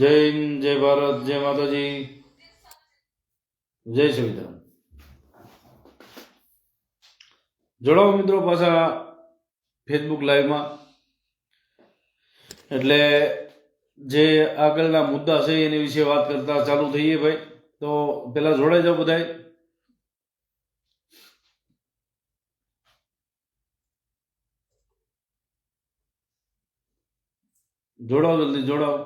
જય હિન્દ, જય ભારત, જય માતાજી, જય સંવિધાન. જોડાવો મિત્રો પાછા ફેસબુક લાઈવમાં. એટલે જે આગળના મુદ્દા છે એની વિશે વાત કરતા ચાલુ થઈએ ભાઈ. તો પેલા જોડાઈ જાઓ બધાય. જોડાઓ, જલ્દી જોડાઓ.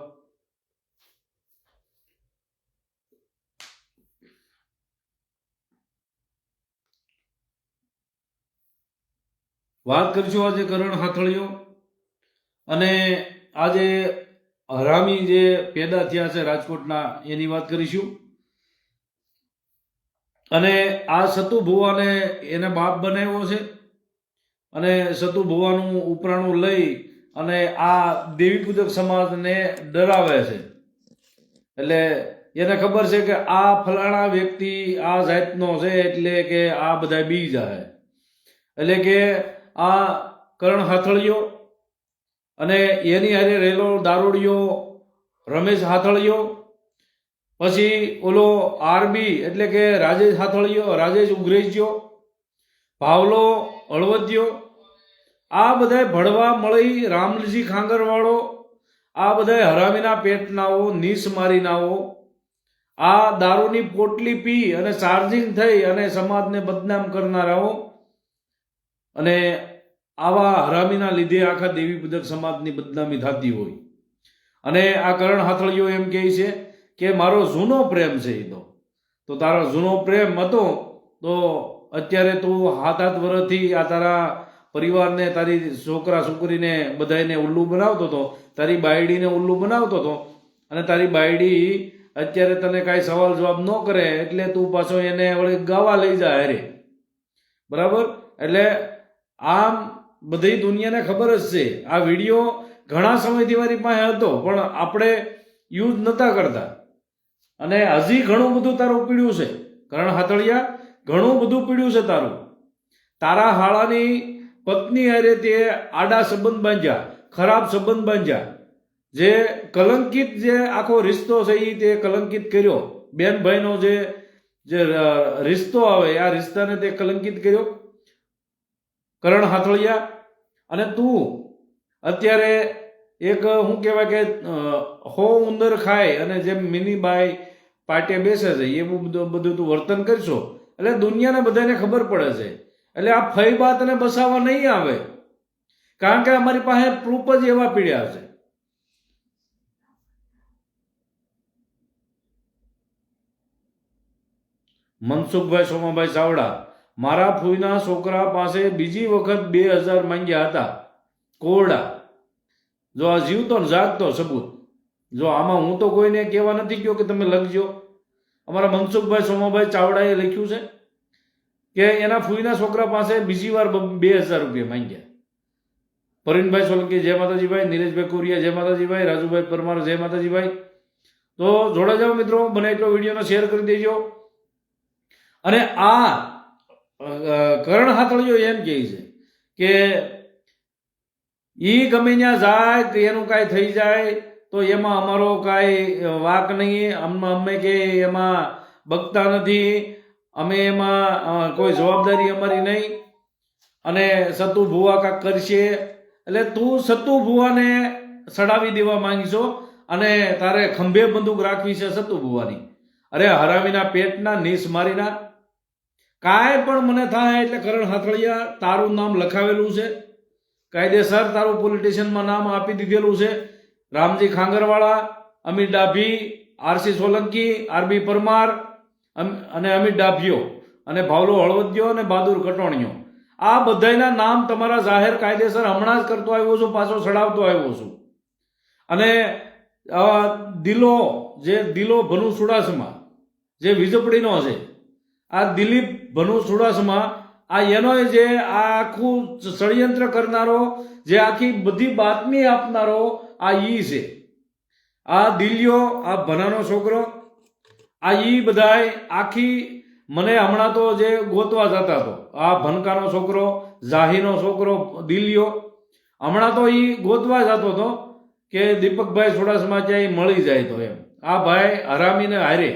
વાત કરીશું આજે કરણ હાથળીઓ અને આજે હરામી જે પેદા થયા છે રાજકોટના એની વાત કરીશું. અને આ સતુ ભુવાને એને બાપ બનાવ્યો છે અને સતુ ભુવાનું ઉપરાણું લઈ અને આ દેવી પૂજક સમાજને ડરાવે છે. એટલે એને ખબર છે કે આ ફલાણા વ્યક્તિ આ જાતનો છે એટલે કે આ બધા બી જાય. એટલે કે આ કરણ હાથળિયો અને એની હારે રહેલો દારૂડિયો રમેશ હાથળિયો, પછી ઓલો આરબી એટલે કે રાજેશ હાથળિયો, રાજેશ ઉઘરેજિયો, ભાવલો હળવદિયો, આ બધા ભળવા મળી રામજી ખાંગરવાળો, આ બધા હરામીના પેટનાઓ, નીસ મારીનાઓ, આ દારૂની પોટલી પી અને ચાર્જિંગ થઈ અને સમાજને બદનામ કરનારાઓ. અને આવા હરામીના લીધે આખા દેવી પૂજક સમાજની બદનામી થતી હોય. અને આ કરણ હાથળિયો એમ કહે છે કે મારો જૂનો પ્રેમ છે. એ તો તારો જૂનો પ્રેમ હતો તો અત્યારે તું 7-8 વર્ષથી આ તારા પરિવારને, તારી છોકરા છોકરીને બધાને ઉલ્લુ બનાવતો હતો, તારી બાયડીને ઉલ્લુ બનાવતો હતો. અને તારી બાયડી અત્યારે તને કાંઈ સવાલ જવાબ ન કરે એટલે તું પાછો એને વળી ગાવા લઈ જા હારે. બરાબર? એટલે આમ બધી દુનિયાને ખબર જ છે. આ વિડીયો ઘણા સમયથી મારી પાસે હતો પણ આપણે યુઝ નહોતા કરતા. અને હજી ઘણું બધું તારું પીડ્યું છે કરણ હાથળિયા, ઘણું બધું પીડ્યું છે તારું. તારા હાળાની પત્ની હારે તે આડા સંબંધ બાંધ્યા, ખરાબ સંબંધ બાંધ્યા. જે કલંકિત જે આખો રિશ્તો છે એ તે કલંકિત કર્યો. બેન ભાઈનો જે રિશ્તો આવે આ રિશ્તાને તે કલંકિત કર્યો કરણ હાથળિયા. અને તું અત્યારે એક શું કહેવાય કે હો ઉંદર ખાય અને જેમ મિનીબાઈ પાટે બેસે છે એવું બધું તું વર્તન કરશો એટલે દુનિયાને બધાને ખબર પડે છે. એટલે આ ફઈ બા તને બસાવવા નહીં આવે, કારણ કે અમારી પાસે પ્રૂફ જ એવા પીડ્યા છે. મનસુખભાઈ સોમાભાઈ ચાવડા, મારા ફૂઈના છોકરા પાસે બીજી વખત 2000 માંગ્યા હતા કોરડા. જો આ જીવતો ને જાગતો સબૂત. જો આમાં હું તો કોઈને કહેવા નથી ગયો કે તમે લખજો. અમારા મનસુખભાઈ સોમાભાઈ ચાવડાએ લખ્યું છે કે એના ફૂઈના છોકરા પાસે બીજી વાર 2000 રૂપિયા માંગ્યા. પરવીનભાઈ સોલંકી જય માતાજીભાઈ, નીરજભાઈ કોરિયા જય માતાજીભાઈ, રાજુભાઈ પરમાર જય માતાજીભાઈ. તો જોડા જાઓ મિત્રો, બને એટલો વિડીયોનો શેર કરી દેજો. અને આ કરણ હાથળિયો એમ કહે છે કે ઈ ગમે ત્યાં જાય તો એનું કાંઈ થઈ જાય તો એમાં અમારો કાંઈ વાક નહીં. અમે કે એમાં બગતા નથી, અમે એમાં કોઈ જવાબદારી અમારી નહીં. અને સતુ ભુવા કાંક કરશે એટલે તું સતુ ભુવાને સડાવી દેવા માંગીશો અને તારે ખંભે બંદૂક રાખવી છે સતુ ભુવાની. અરે હરામીના પેટના, નીસ મારીના, કાંઈ પણ મને થાય એટલે કરણ હાથળિયા તારું નામ લખાવેલું છે કાયદેસર, તારું પોલીસ સ્ટેશનમાં નામ આપી દીધેલું છે. રામજી ખાંગરવાળા, અમિત ડાભી, આરસી સોલંકી, આરબી પરમાર અને અમિત ડાભીઓ અને ભાવલો હળવદિયો અને બહાદુર કટોણીઓ, આ બધાના નામ તમારા જાહેર કાયદેસર હમણાં જ કરતો આવ્યો છું, પાછો ચડાવતો આવ્યો છું. અને દિલો ભનુ ચુડાસમા જે વીજપડીનો છે, આ દિલીપ ભનુ ચુડાસમા, આ એનો જે આ આખું ષડયંત્ર કરનારો, જે આખી બધી બાતમી આપનારો આ ઈ છે. આ દિલિયો, આ ભનાનો છોકરો, આ ઈ બધાય આખી મને હમણાં તો જે ગોતવા જતા હતો, આ ભનકાનો છોકરો, જાહીનો છોકરો દિલિયો, હમણાં તો ઈ ગોતવા જતો હતો કે દીપકભાઈ ચુડાસમા ક્યાંય મળી જાય તો એમ. આ ભાઈ હરામીને હારે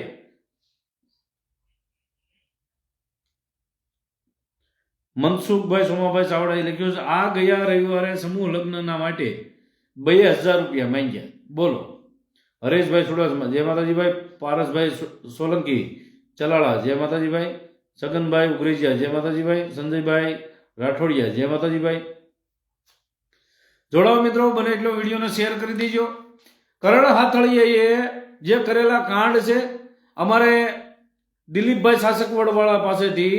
મનસુખભાઈ સોમાભાઈ ચાવડાએ લખ્યું છે આ ગયા રવિવારે સમૂહ લગ્નના માટે 2000 રૂપિયા માંગ્યા. બોલો. હરેશભાઈ ચુડાસમા જય માતાજીભાઈ. પારસભાઈ સોલંકી ચલાળા જય માતાજીભાઈ. છગનભાઈ ઉગરેજિયા જય માતાજીભાઈ. સંજયભાઈ રાઠોડિયા જય માતાજીભાઈ. જોડાઓ મિત્રો, બને એટલો વિડીયોને શેર કરી દેજો. કરણ હાથળીએ જે કરેલા કાંડ છે, અમારે દિલીપભાઈ શાસકવડવાળા પાસેથી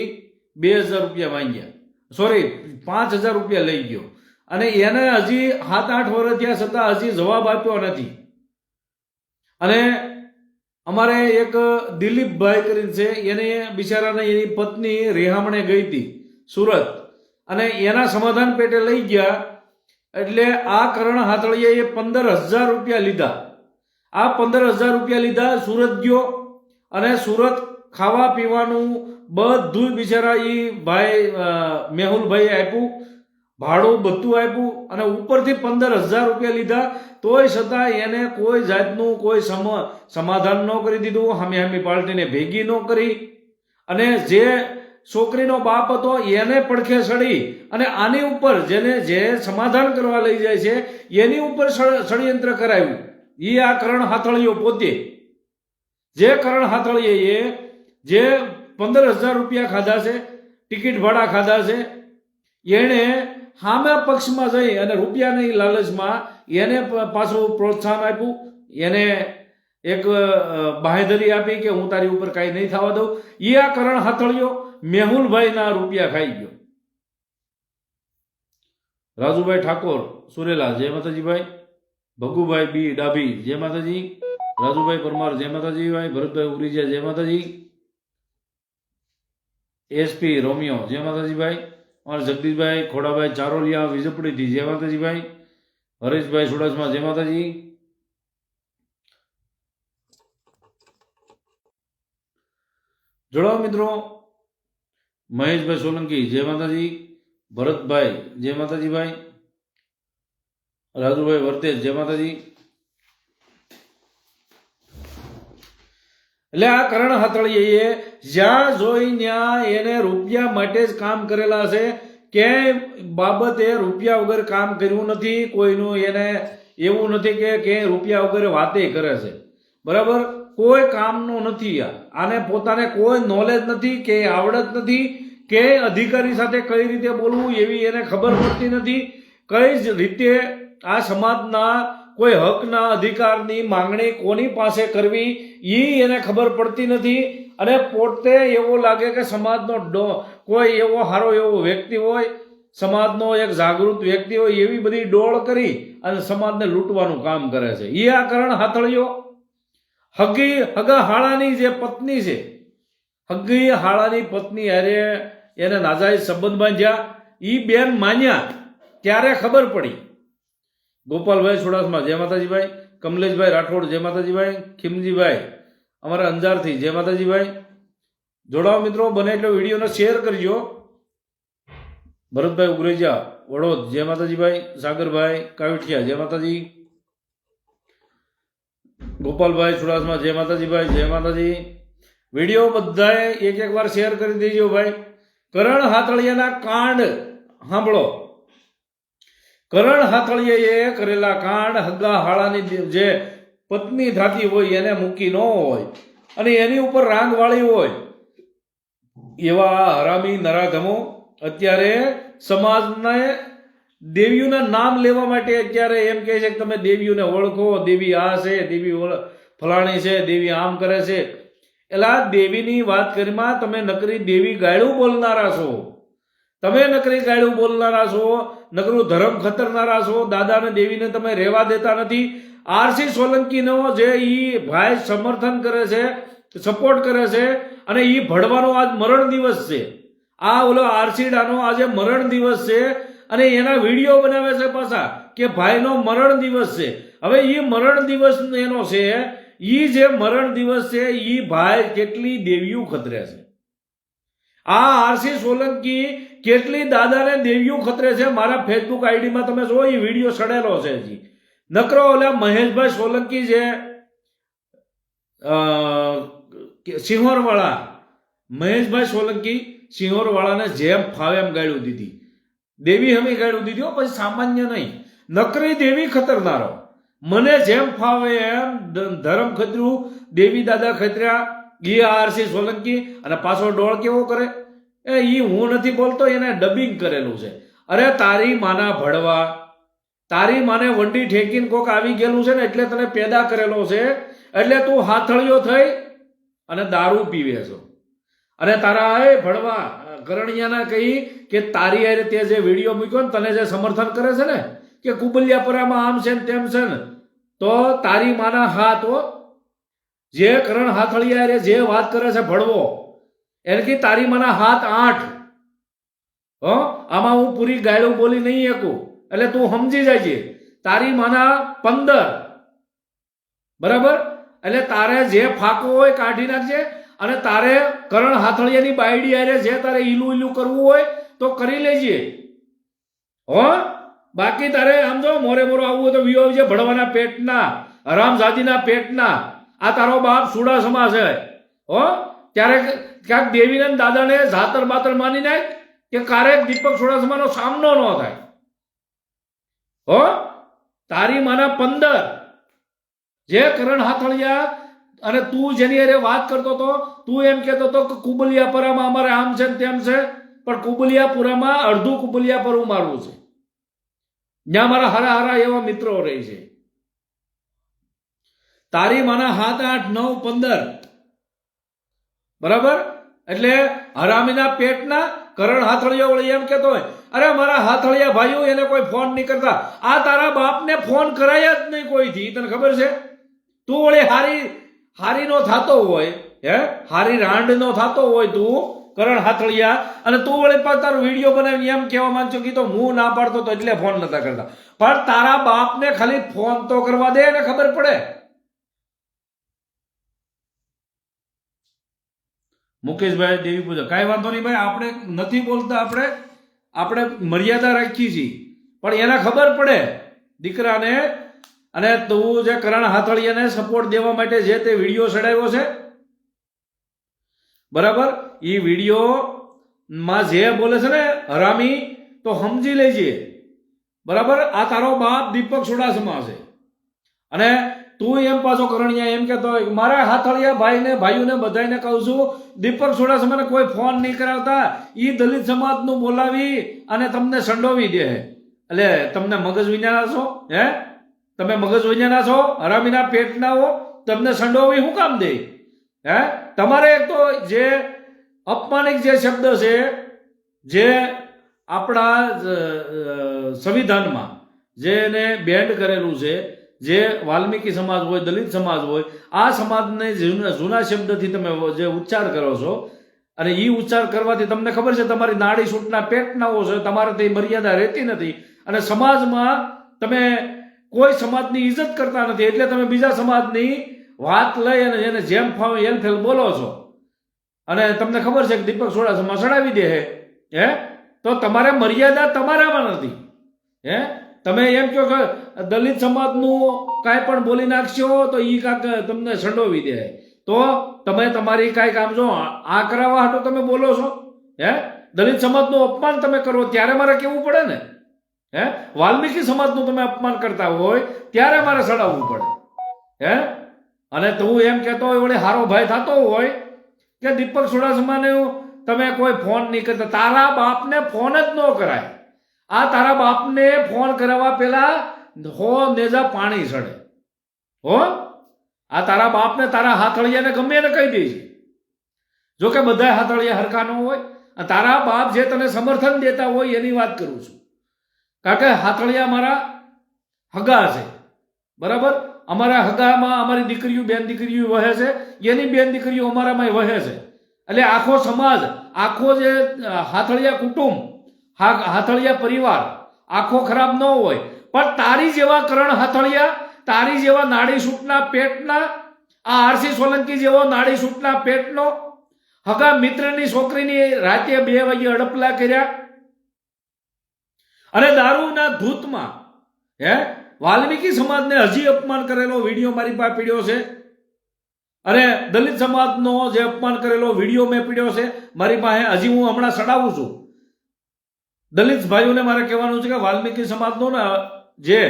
2000 રૂપિયા માંગ્યા, સોરી 5000 રૂપિયા લઈ ગયો, અને એને હજી 7-8 વર્ષ થયા છતાં હજી જવાબ આપ્યો નથી. અને અમારે એક દિલીપભાઈ કરીને છે, એને બિચારાને એની પત્ની રેહામણે ગઈ હતી સુરત, અને એના સમાધાન પેટે લઈ ગયા. એટલે આ કરણ હાથળીએ 15000 રૂપિયા લીધા. આ 15000 રૂપિયા લીધા, સુરત ગયો, અને સુરત ખાવા પીવાનું બધું બિચારા એ ભાઈ મેહુલભાઈ આપ્યું, ભાડું બધું આપ્યું, અને ઉપરથી 15000 રૂપિયા લીધા. તોય છતાં એને કોઈ જાતનું કોઈ સમાધાન ન કરી દીધું, હામી પાર્ટીને ભેગી ન કરી, અને જે છોકરીનો બાપ હતો એને પડખે સડી અને આની ઉપર જેને જે સમાધાન કરવા લઈ જાય છે એની ઉપર ષડયંત્ર કરાવ્યું. એ આ કરણ હાથળીઓ પોતે, જે કરણ હાથળીએ જે 15000 રૂપિયા ખાધા છે, ટિકિટ ભાડા ખાધા છે, એણે સામે પક્ષમાં જઈ અને રૂપિયાની લાલચમાં એને પાછું પ્રોત્સાહન આપ્યું, એને એક બાહેધરી આપી કે હું તારી ઉપર કાંઈ નહીં થવા દઉં. એ આ કરણ હાથળીઓ મેહુલભાઈના રૂપિયા ખાઈ ગયો. રાજુભાઈ ઠાકોર સુરેલા જય માતાજીભાઈ. ભગુભાઈ બી ડાભી જય માતાજી. રાજુભાઈ પરમાર જય માતાજીભાઈ. ભરતભાઈ ઉરીજા જય માતાજી. એસપી રોમિયો જય માતાજીભાઈ. और जगदीशभाई खोड़ाभाई चारोलिया विजपड़ी थी जय माता जी भाई. हरेशभाई चुडासमा जय माता जी. जोड़ाओ मित्रों, महेशभाई सोलंकी जय माता जी. भरतभाई जय माता जी भाई. राजूभाई वर्तेज जय माता जी. એટલે આ કરણ હાથળીએ જ્યાં જોઈ ત્યાં એને રૂપિયા માટે જ કામ કરેલા છે, ક્યાંય બાબતે રૂપિયા વગર કામ કર્યું નથી. કોઈનું એને એવું નથી કે રૂપિયા વગર વાતે કરે છે, બરાબર? કોઈ કામનું નથી. આને પોતાને કોઈ નોલેજ નથી, કે આવડત નથી, કે અધિકારી સાથે કઈ રીતે બોલવું એવી એને ખબર પડતી નથી. કઈ જ રીતે આ સમાજના કોઈ હકના અધિકારની માંગણી કોની પાસે કરવી એ એને ખબર પડતી નથી. અને પોતે એવો લાગે કે સમાજનો કોઈ એવો સારો એવો વ્યક્તિ હોય, સમાજનો એક જાગૃત વ્યક્તિ હોય, એવી બધી ડોળ કરી અને સમાજને લૂંટવાનું કામ કરે છે. એ આ કરણ હાથળીઓ હગા હાળાની જે પત્ની છે, હગી હાળાની પત્ની હારે એને નાજાયજ સંબંધ બાંધ્યા. એ બેન માન્યા ત્યારે ખબર પડી. ગોપાલભાઈ ચુડાસમા જય માતાજીભાઈ. કમલેશભાઈ રાઠોડ જય માતાજીભાઈ. ખીમજીભાઈ અમારા અંજારથી જય માતાજીભાઈ. જોડાઓ મિત્રો, બને એટલો વિડીયોને શેર કરજો. ભરતભાઈ ઉગરેજા વડોદ જય માતાજીભાઈ. સાગરભાઈ કાવઠિયા જય માતાજી. ગોપાલભાઈ ચુડાસમા જય માતાજીભાઈ. જય માતાજી. વિડીયો બધાએ એક વાર શેર કરી દેજો ભાઈ. કરણ હાથળિયાના કાંડ સાંભળો. કરણ હાથળીએ કરેલા કાંડ, હગા હાળાની જે પત્ની થાતી હોય એને મૂકી ન હોય અને એની ઉપર રાંગ વાળી હોય, એવા હરામી નરાધમો અત્યારે સમાજને દેવીઓના નામ લેવા માટે અત્યારે એમ કહે છે કે તમે દેવીઓને ઓળખો, દેવી આ છે, દેવી ફલાણી છે, દેવી આમ કરે છે. એટલે દેવીની વાત કરીમાં તમે નકરી દેવી ગાયડું બોલનારા છો, તમે નકરી ગાયડું બોલનારા છો, નકરું ધર્મ ખતરનારા છો. દાદાને દેવીને તમે રહેવા દેતા નથી. આરસી સોલંકીનો જે ઈ ભાઈ સમર્થન કરે છે, સપોર્ટ કરે છે, અને ઈ ભડવાનો આજ મરણ દિવસ છે. આ ઓલો આરસીડાનો આજે મરણ દિવસ છે, અને એના વિડીયો બનાવે છે પાછા કે ભાઈનો મરણ દિવસ છે. હવે ઈ મરણ દિવસ એનો છે, ઈ જે મરણ દિવસ છે ઈ ભાઈ કેટલી દેવીઓ ખતરે છે. આ આરસી સોલંકી કેટલી દાદાને દેવીઓ ખતરે છે. મારા ફેસબુક આઈડીમાં તમે જો એ વિડીયો સડેલો છે. હજી નકરો ઓલા મહેશભાઈ સોલંકી જે સિંહોરવાળા મહેશભાઈ સોલંકી સિંહોરવાળાને જેમ ફાવે એમ ગાળ્યું દીધી, દેવી હમી ગાળ્યું દીધી હો, પછી સામાન્ય નહીં, નકરી દેવી ખતરનારો, મને જેમ ફાવે એમ ધર્મ ખતર્યું, દેવી દાદા ખતર્યા, આરસી સોલંકી, અને પાછો ડોળ કેવો કરે, એ હું નથી બોલતો, એને ડબિંગ કરેલું છે. અરે તારી માના ભડવા, તારી માને વંડી ઠેકીને કોક આવી ગયેલું છે ને એટલે તને પેદા કરેલો છે, એટલે તું હાથળિયો થઈ અને દારૂ પીવે છો. અને તારા એ ભડવા કરણિયાના કહી કે તારી હારે તે જે વિડીયો મૂક્યો ને તને જે સમર્થન કરે છે ને કે કુબલિયાપરામાં આમ છે ને તેમ છે ને, તો તારી માના હાથ હો, જે કરણ હાથળિયા હારે જે વાત કરે છે ભડવો, એને કે તારી માના હાથ 8. હો, આમાં હું પૂરી ગાયડું બોલી નહીં શકું, એટલે તું સમજી જાય, તારી માના 15. બરાબર, એટલે તારે જે ફાકો હોય કાઢી નાખજે, અને તારે કરણ હાથળિયાની બાયડી હારે જે તારે ઈલું ઈલું કરવું હોય તો કરી લેજે. હો, બાકી તારે આમ જો મોરે મોરો આવવું હોય તો વિયો આવજે ભડવાના પેટના, હરામજાદીના પેટના. આ તારો બાપ સુડાસમા છે. હો, ત્યારે ક્યાંક દેવીને દાદાને જાતર બાતર માની નાખ કે ક્યારેક દીપક સુડાસમાનો સામનો ન થાય. હો, તારી માના 15 જે કરણ હાથળિયા, અને તું જેની હારે વાત કરતો હતો, તું એમ કહેતો હતો કે કુબલિયાપરામાં અમારે આમ છે ને તેમ છે, પણ કુબલિયાપુરામાં અડધું કુબલિયાપરું મારવું છે, જ્યાં મારા હારા હારા એવા મિત્રો રહે છે. તારી માના 7, 8, 9, 15. બરાબર, એટલે હરામીના પેટના કરણ હાથળિયા વળી એમ કેતો હોય, અરે મારા હાથળિયા ભાઈઓ એને કોઈ ફોન નહીં કરતા. આ તારા બાપને ફોન કરાયા જ નહીં કોઈથી, તને ખબર છે? તું વળી હારી નો થતો હોય, હારી રાંડ નો થતો હોય તું કરણ હાથળિયા, અને તું વળી પાછ તારો વિડીયો બનાવીને એમ કહેવા માંગતો કે તો હું ના પાડતો તો એટલે ફોન નતા કરતા. પણ તારા બાપને ખાલી ફોન તો કરવા દે ને ખબર પડે. મુકેશભાઈ દેવી પૂજા, કાંઈ વાંધો નહીં ભાઈ, આપણે નથી બોલતા, આપણે મર્યાદા રાખીએ છીએ, પણ એને ખબર પડે દીકરાને. અને તું જે કરણ હાથળિયાને સપોર્ટ દેવા માટે જે તે વિડીયો ચડાવ્યો છે, બરાબર, એ વિડીયોમાં જે બોલે છે ને હરામી, તો સમજી લેજે. બરાબર, આ તારો બાપ દીપક સુડાસમા છે, અને તું એમ પાછો કરણિયા એમ કહેતો હોય મારા હાથળિયા ભાઈને ભાઈઓને બધાને કહું છું, દીપક સુડાસમાને કોઈ ફોન નહીં કરાવતા, એ દલિત સમાજનું બોલાવી અને તમને સંડોવી દે. એટલે તમને મગજ વિજ્ઞાના છો? તમે મગજ વિજ્ઞાના છો? હરામીના પેટના હો, તમને સંડોવી શું કામ દે? તમારે એક તો જે અપમાનિક જે શબ્દ છે, જે આપણા સંવિધાનમાં જેને બેન્ડ કરેલું છે, જે વાલ્મીકી સમાજ હોય, દલિત સમાજ હોય, આ સમાજને જૂના શબ્દથી તમે જે ઉચ્ચાર કરો છો, અને એ ઉચ્ચાર કરવાથી તમને ખબર છે તમારી નાડી સૂટના પેટનાઓ છે, તમારાથી મર્યાદા રહેતી નથી, અને સમાજમાં તમે કોઈ સમાજની ઇજ્જત કરતા નથી, એટલે તમે બીજા સમાજની વાત લઈ અને એને જેમ ફાવે એમ ફેલ બોલો છો. અને તમને ખબર છે કે દીપક સુડાસમા ચડાવી દે તો તમારે મર્યાદા તમારામાં નથી. તમે એમ કહો કે દલિત સમાજનું કાંઈ પણ બોલી નાખશો તો એ કાંક તમને સંડોવી દે, તો તમે તમારી કાંઈ કામ જો આ કરાવવા હાટો તમે બોલો છો. દલિત સમાજનું અપમાન તમે કરો ત્યારે મારે કેવું પડે ને. વાલ્મીકી સમાજનું તમે અપમાન કરતા હોય ત્યારે મારે સડાવવું પડે. અને તું એમ કહેતો હોય વળી હારો ભાઈ થતો હોય કે દીપક સુડાસમાને તમે કોઈ ફોન નહીં કરતા, તારા બાપને ફોન જ ન કરાય. આ તારા બાપને ફોન કરાવવા પેલા હો નેજા પાણી સડે. હો, આ તારા બાપને તારા હાથળિયાને ગમે એને કહી દે છે. જો કે બધા હાથળિયા હરખા ન હોય, તારા બાપ જે તને સમર્થન દેતા હોય એની વાત કરું છું. કારણ કે હાથળિયા મારા હગા છે, બરાબર, અમારા હગામાં અમારી દીકરીઓ બેન દીકરીઓ વહે છે, એની બેન દીકરીઓ અમારામાં વહે છે. એટલે આખો સમાજ, આખો જે હાથળિયા કુટુંબ, હાથળિયા પરિવાર આખો ખરાબ ન હોય, પણ તારી જેવા કરણ હાથળિયા, તારી જેવા નાડી સૂટના પેટના, આ આરસી સોલંકી જેવો નાડી સૂટના પેટનો હગા મિત્રની છોકરીની રાતે 2 વાગે અડપલા કર્યા, અને દારૂના ધૂતમાં વાલ્મીકી સમાજને હજી અપમાન કરેલો વિડીયો મારી પાસે પીડ્યો છે, અને દલિત સમાજનો જે અપમાન કરેલો વિડીયો મેં પીડ્યો છે મારી પાસે. હજી હું હમણાં સડાવું છું. દલિત ભાઈઓને મારે કહેવાનું છે કે વાલ્મીકી સમાજનો ને જે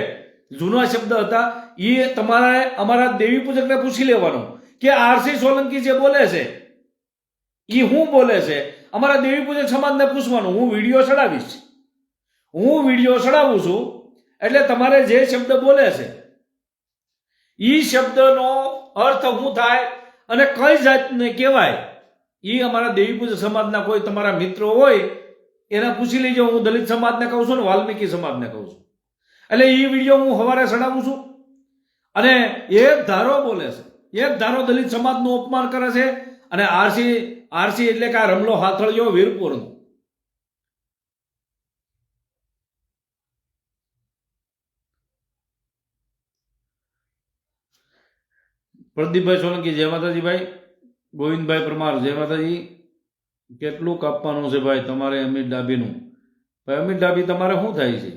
જૂના શબ્દ હતા એ તમારે અમારા દેવી પૂજકને પૂછી લેવાનો કે આરસી સોલંકી જે બોલે છે એ હું બોલે છે, અમારા દેવી પૂજક સમાજને પૂછવાનું. હું વિડીયો ચડાવીશ, હું વિડીયો ચડાવું છું, એટલે તમારે જે શબ્દ બોલે છે એ શબ્દનો અર્થ શું થાય અને કઈ જાતને કહેવાય એ અમારા દેવી પૂજક સમાજના કોઈ તમારા મિત્રો હોય એને પૂછી લેજો. હું દલિત સમાજને કહું છું ને વાલ્મીકી સમાજને કહું છું. એટલે એ વિડીયો હું સવારે ચડાવું છું, અને એક ધારો બોલે છે, એક ધારો દલિત સમાજનું અપમાન કરે છે, અને આરસી એટલે કે આ રમલો હાથળિયો વીરપુરનો. પ્રદીપભાઈ સોલંકી જય માતાજી ભાઈ. ગોવિંદભાઈ પરમાર જય માતાજી. કેટલું કાપવાનું છે ભાઈ તમારે અમિત ડાભીનું? ભાઈ અમિત ડાભી તમારે શું થાય છે?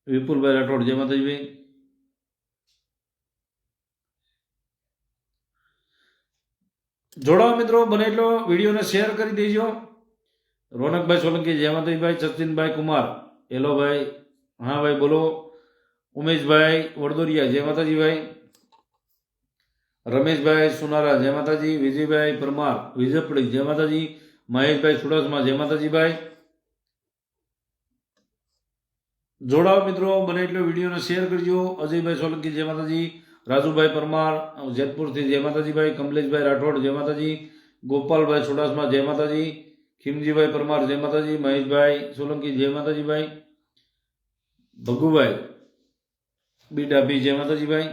વિપુલભાઈ રાઠોડ જય માતાજી ભાઈ. જોડાઓ મિત્રો, બને એટલો વિડીયોને શેર કરી દેજો. રોનકભાઈ સોલંકી જય માતાજી ભાઈ. સચિનભાઈ કુમાર હેલો ભાઈ. હા ભાઈ બોલો. ઉમેશભાઈ વડોદરિયા જય માતાજી ભાઈ. રમેશભાઈ સુનારા જય માતાજી. વિજયભાઈ પરમાર વિજયપડી જય માતાજી. મહેશભાઈ સુડસમા જય માતાજી ભાઈ. જોડાઓ મિત્રો, બને એટલો વિડીયોને શેર કરજો. અજયભાઈ સોલંકી જય માતાજી. રાજુભાઈ પરમાર જેતપુરથી જય માતાજી ભાઈ. કમલેશભાઈ રાઠોડ જય માતાજી. ગોપાલભાઈ સુડાસમા જય માતાજી. ખીમજીભાઈ પરમાર જય માતાજી. મહેશભાઈ સોલંકી જય માતાજી ભાઈ. ભગુભાઈ બીડાભી જય માતાજી ભાઈ.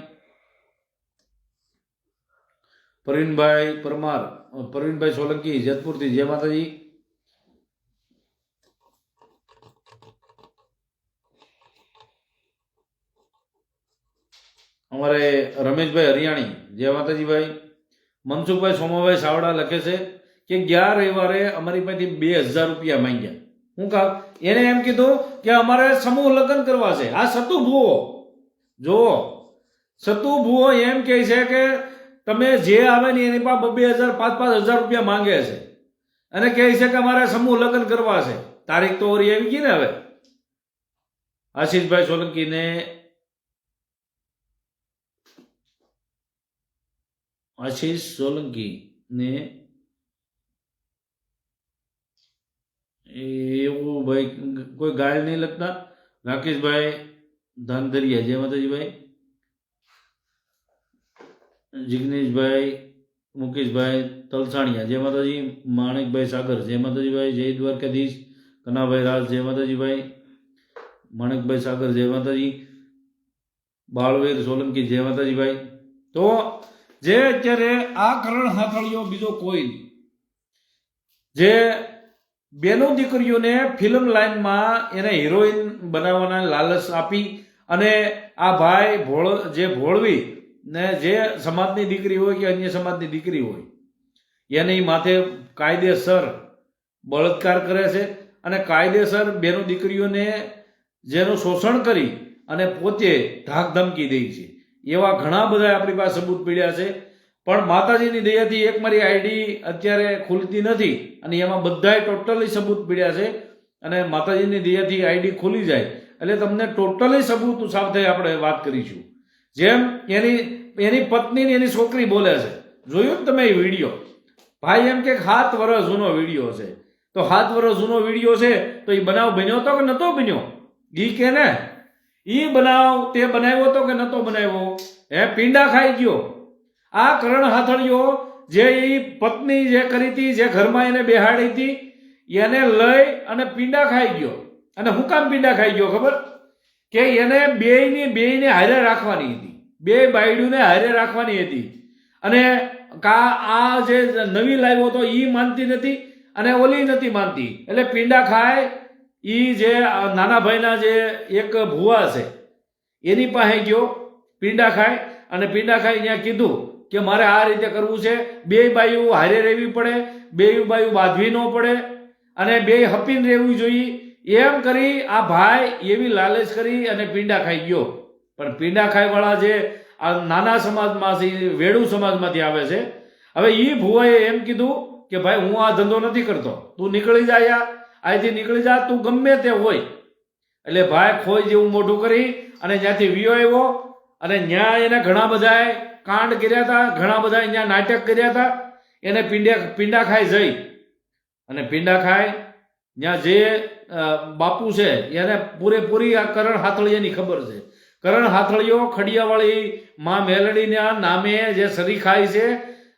પ્રવીણભાઈ પરમાર પ્રવીણભાઈ સોલંકી જેતપુરથી જય માતાજી. અમારે રમેશભાઈ હરિયાણી જય માતાજી ભાઈ. મનસુખભાઈ સોમાભાઈ સાવડા લખે છે કે ગયા રવિવારે અમારી પાસેથી 2000 રૂપિયા માંગ્યા. હું કામ એને એમ કીધું કે અમારે સમૂહ લગ્ન કરવા છે. આ સતુ ભુવો જો, સતુ ભુવો એમ કહે છે કે તમે જે આવે ને એની પાસે 2000 5,000 રૂપિયા માંગે છે, અને કહે છે કે અમારે સમૂહ લગ્ન કરવા છે. તારીખ તો ઓરી આવી ગઈ ને. હવે આશીષભાઈ સોલંકીને આશીષ સોલંકી ને એવું ભાઈ કોઈ ગાય નહીં લખતા. રાકેશભાઈ ધાનધરિયા જય માતાજી ભાઈ. જિગ્નેશભાઈ મુકેશભાઈ તલસાણિયા જય માતાજી. માણેકભાઈ સાગર જય માતાજી ભાઈ. જય દ્વારકાધીશ. કનાભાઈ રાજ જય માતાજી ભાઈ. માણેકભાઈ સાગર જય માતાજી. બાળવીર સોલંકી જય માતાજી ભાઈ. તો જે અત્યારે આ કરણ હાથળીઓ બીજો કોઈ નહીં, જે બેનો દીકરીઓને ફિલ્મ લાઇનમાં એને હિરોઈન બનાવવાના લાલચ આપી, અને આ ભાઈ જે ભોળવી ને જે સમાજની દીકરી હોય કે અન્ય સમાજની દીકરી હોય એની માથે કાયદેસર બળાત્કાર કરે છે, અને કાયદેસર બેનો દીકરીઓને જેનું શોષણ કરી અને પોતે ધાક ધમકી દે છે. એવા ઘણા બધા આપણી પાસે સબૂત પીડ્યા છે. પણ માતાજીની દયાથી એક મારી આઈડી અત્યારે ખુલતી નથી, અને એમાં બધાય ટોટલી સબૂત પીડ્યા છે. અને માતાજીની દયાથી આઈડી ખુલી જાય એટલે તમને ટોટલી સબૂત સાથે આપણે વાત કરીશું. જેમ એની પત્ની ને એની છોકરી બોલે છે, જોયું ને તમે એ વિડીયો? ભાઈ એમ કે 7 વર્ષ જૂનો વિડીયો છે. તો 7 વર્ષ જૂનો વિડીયો છે તો એ બનાવ બન્યો હતો કે નતો બન્યો? ઈ કે ને ઈ બનાવ તે બનાવ્યો હતો કે નતો બનાવ્યો? પીંડા ખાઈ ગયો. આ કરણ હાથળીઓ જે એ પત્ની જે કરી હતી, જે ઘરમાં એને બેહાડી હતી, એને લઈ અને પીંડા ખાઈ ગયો. અને હું કામ પીંડા ખાઈ ગયો ખબર? કે એને બેયને હારે રાખવાની હતી, બે બાયડીઓને હારે રાખવાની હતી. અને આ જે નવી લાવ્યો હતો એ માનતી નથી અને ઓલી નથી માનતી, એટલે પીંડા ખાય. એ જે નાના ભાઈના જે એક ભુવા છે એની પાસે ગયો, પીંડા ખાય. અને પીંડા ખાઈ ત્યાં કીધું કે મારે આ રીતે કરવું છે, બે બાયું હારે રહેવી પડે, બે બાયું બાંધવી ન પડે, અને બે હપીને રહેવું જોઈએ. એમ કરી આ ભાઈ એવી લાલચ કરી અને પીંડા ખાઈ ગયો. પણ પીંડા ખાઈવાળા જે આ નાના સમાજમાંથી વેડુ સમાજમાંથી આવે છે, હવે એ ભુવાએ એમ કીધું કે ભાઈ હું આ ધંધો નથી કરતો, તું નીકળી જા, અહીંથી નીકળી જા, તું ગમે તે હોય. એટલે ભાઈ ખોઈ જેવું મોઢું કરી અને ત્યાંથી વિયો આવ્યો અને ત્યાં એને ઘણા બધા કાંડ કર્યા હતા, ઘણા બધા અહીંયા નાટક કર્યા હતા. એને પીંડા ખાઈ જઈ અને પીંડા ખાય ત્યાં જે બાપુ છે એને પૂરેપૂરી આ કરણ હાથળિયાની ખબર છે. કરણ હાથળિયો ખડિયાવાળી માં મેલડીના નામે જે સરી ખાય છે,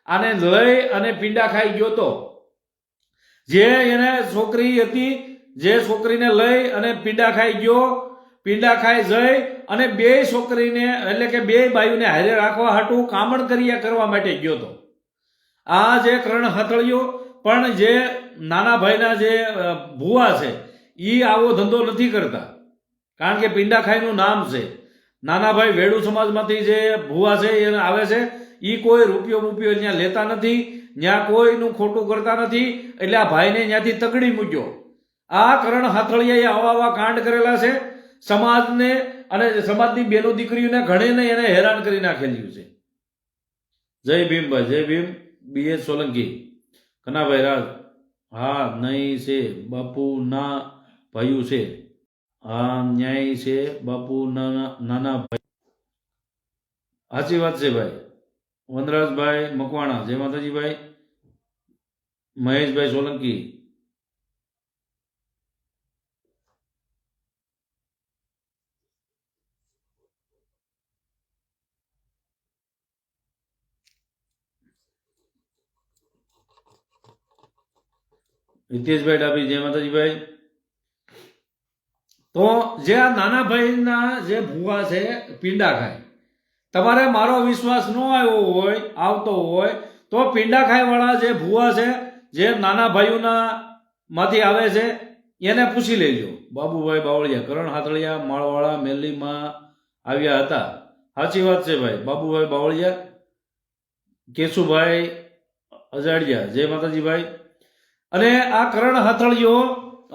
આને લઈ અને પીંડા ખાઈ ગયો તો. જે એને છોકરી હતી, જે છોકરીને લઈ અને પીંડા ખાઈ ગયો, પીંડા ખાઈ જઈ અને બે છોકરીને એટલે કે બે બાયુને હારે રાખવા હાટું કામણ કરવા માટે ગયો તો. આ જે કરણ હાથળિયો પણ જે નાના ભાઈના જે ભુવા છે એ આવો ધંધો નથી કરતા, કારણ કે પીંડા ખાઈનું નામ છે. નાના ભાઈ વેડુ સમાજમાંથી જે ભુવા છે એને આવે છે, એ કોઈ રૂપિયો ત્યાં લેતા નથી, ત્યાં કોઈનું ખોટું કરતા નથી. એટલે આ ભાઈને ત્યાંથી તગડી મૂક્યો. આ કરણ હાથળિયાએ આવા કાંડ કરેલા છે સમાજને, અને સમાજની બેનો દીકરીઓને ઘણીને એને હેરાન કરી નાખેલું છે. જય ભીમ ભાઈ, જય ભીમ. BS સોલંકી, કનાભાઈ રાજ. હા નહીં છે બાપુ ના ભાઈઓ છે, હા ન્યાય છે બાપુ નાના ભાઈ. સાચી વાત છે ભાઈ. વનરાજભાઈ મકવાણા, જય માતાજી ભાઈ. મહેશભાઈ સોલંકી, હિતેશભાઈ ડાભી, જય માતાજી ભાઈ. તો જે આ નાના ભાઈના જે ભુવા છે પીંડા ખાય, તમારે મારો વિશ્વાસ ન આવતો હોય તો પીંડા ખાયવાળા જે ભુવા છે, જે નાના ભાઈઓના માંથી આવે છે, એને પૂછી લેજો. બાબુભાઈ બાવળિયા, કરણ હાથળિયા માળવાળા મેલીમાં આવ્યા હતા. સાચી વાત છે ભાઈ. બાબુભાઈ બાવળિયા, કેશુભાઈ અજાડિયા, જય માતાજી ભાઈ. અને આ કરણ હાથળિયો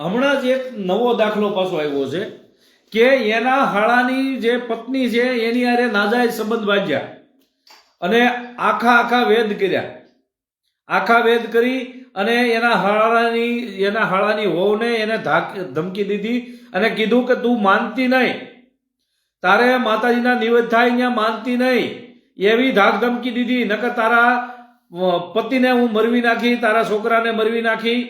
હમણાં જ એક નવો દાખલો પાછો આવ્યો છે કે એના હાળાની જે પત્ની છે એની હારે નાજાયજ સંબંધ બાંધ્યા અને આખા વેદ કર્યા. આખા વેદ કરી અને એના હાળાની વહુને એને ધમકી દીધી અને કીધું કે તું માનતી નહીં, તારે માતાજીના નિવેદ થાય ત્યાં માનતી નહીં, એવી ધાક ધમકી દીધી. નકર તારા પતિને હું મરવી નાખી, તારા છોકરાને મરવી નાખી.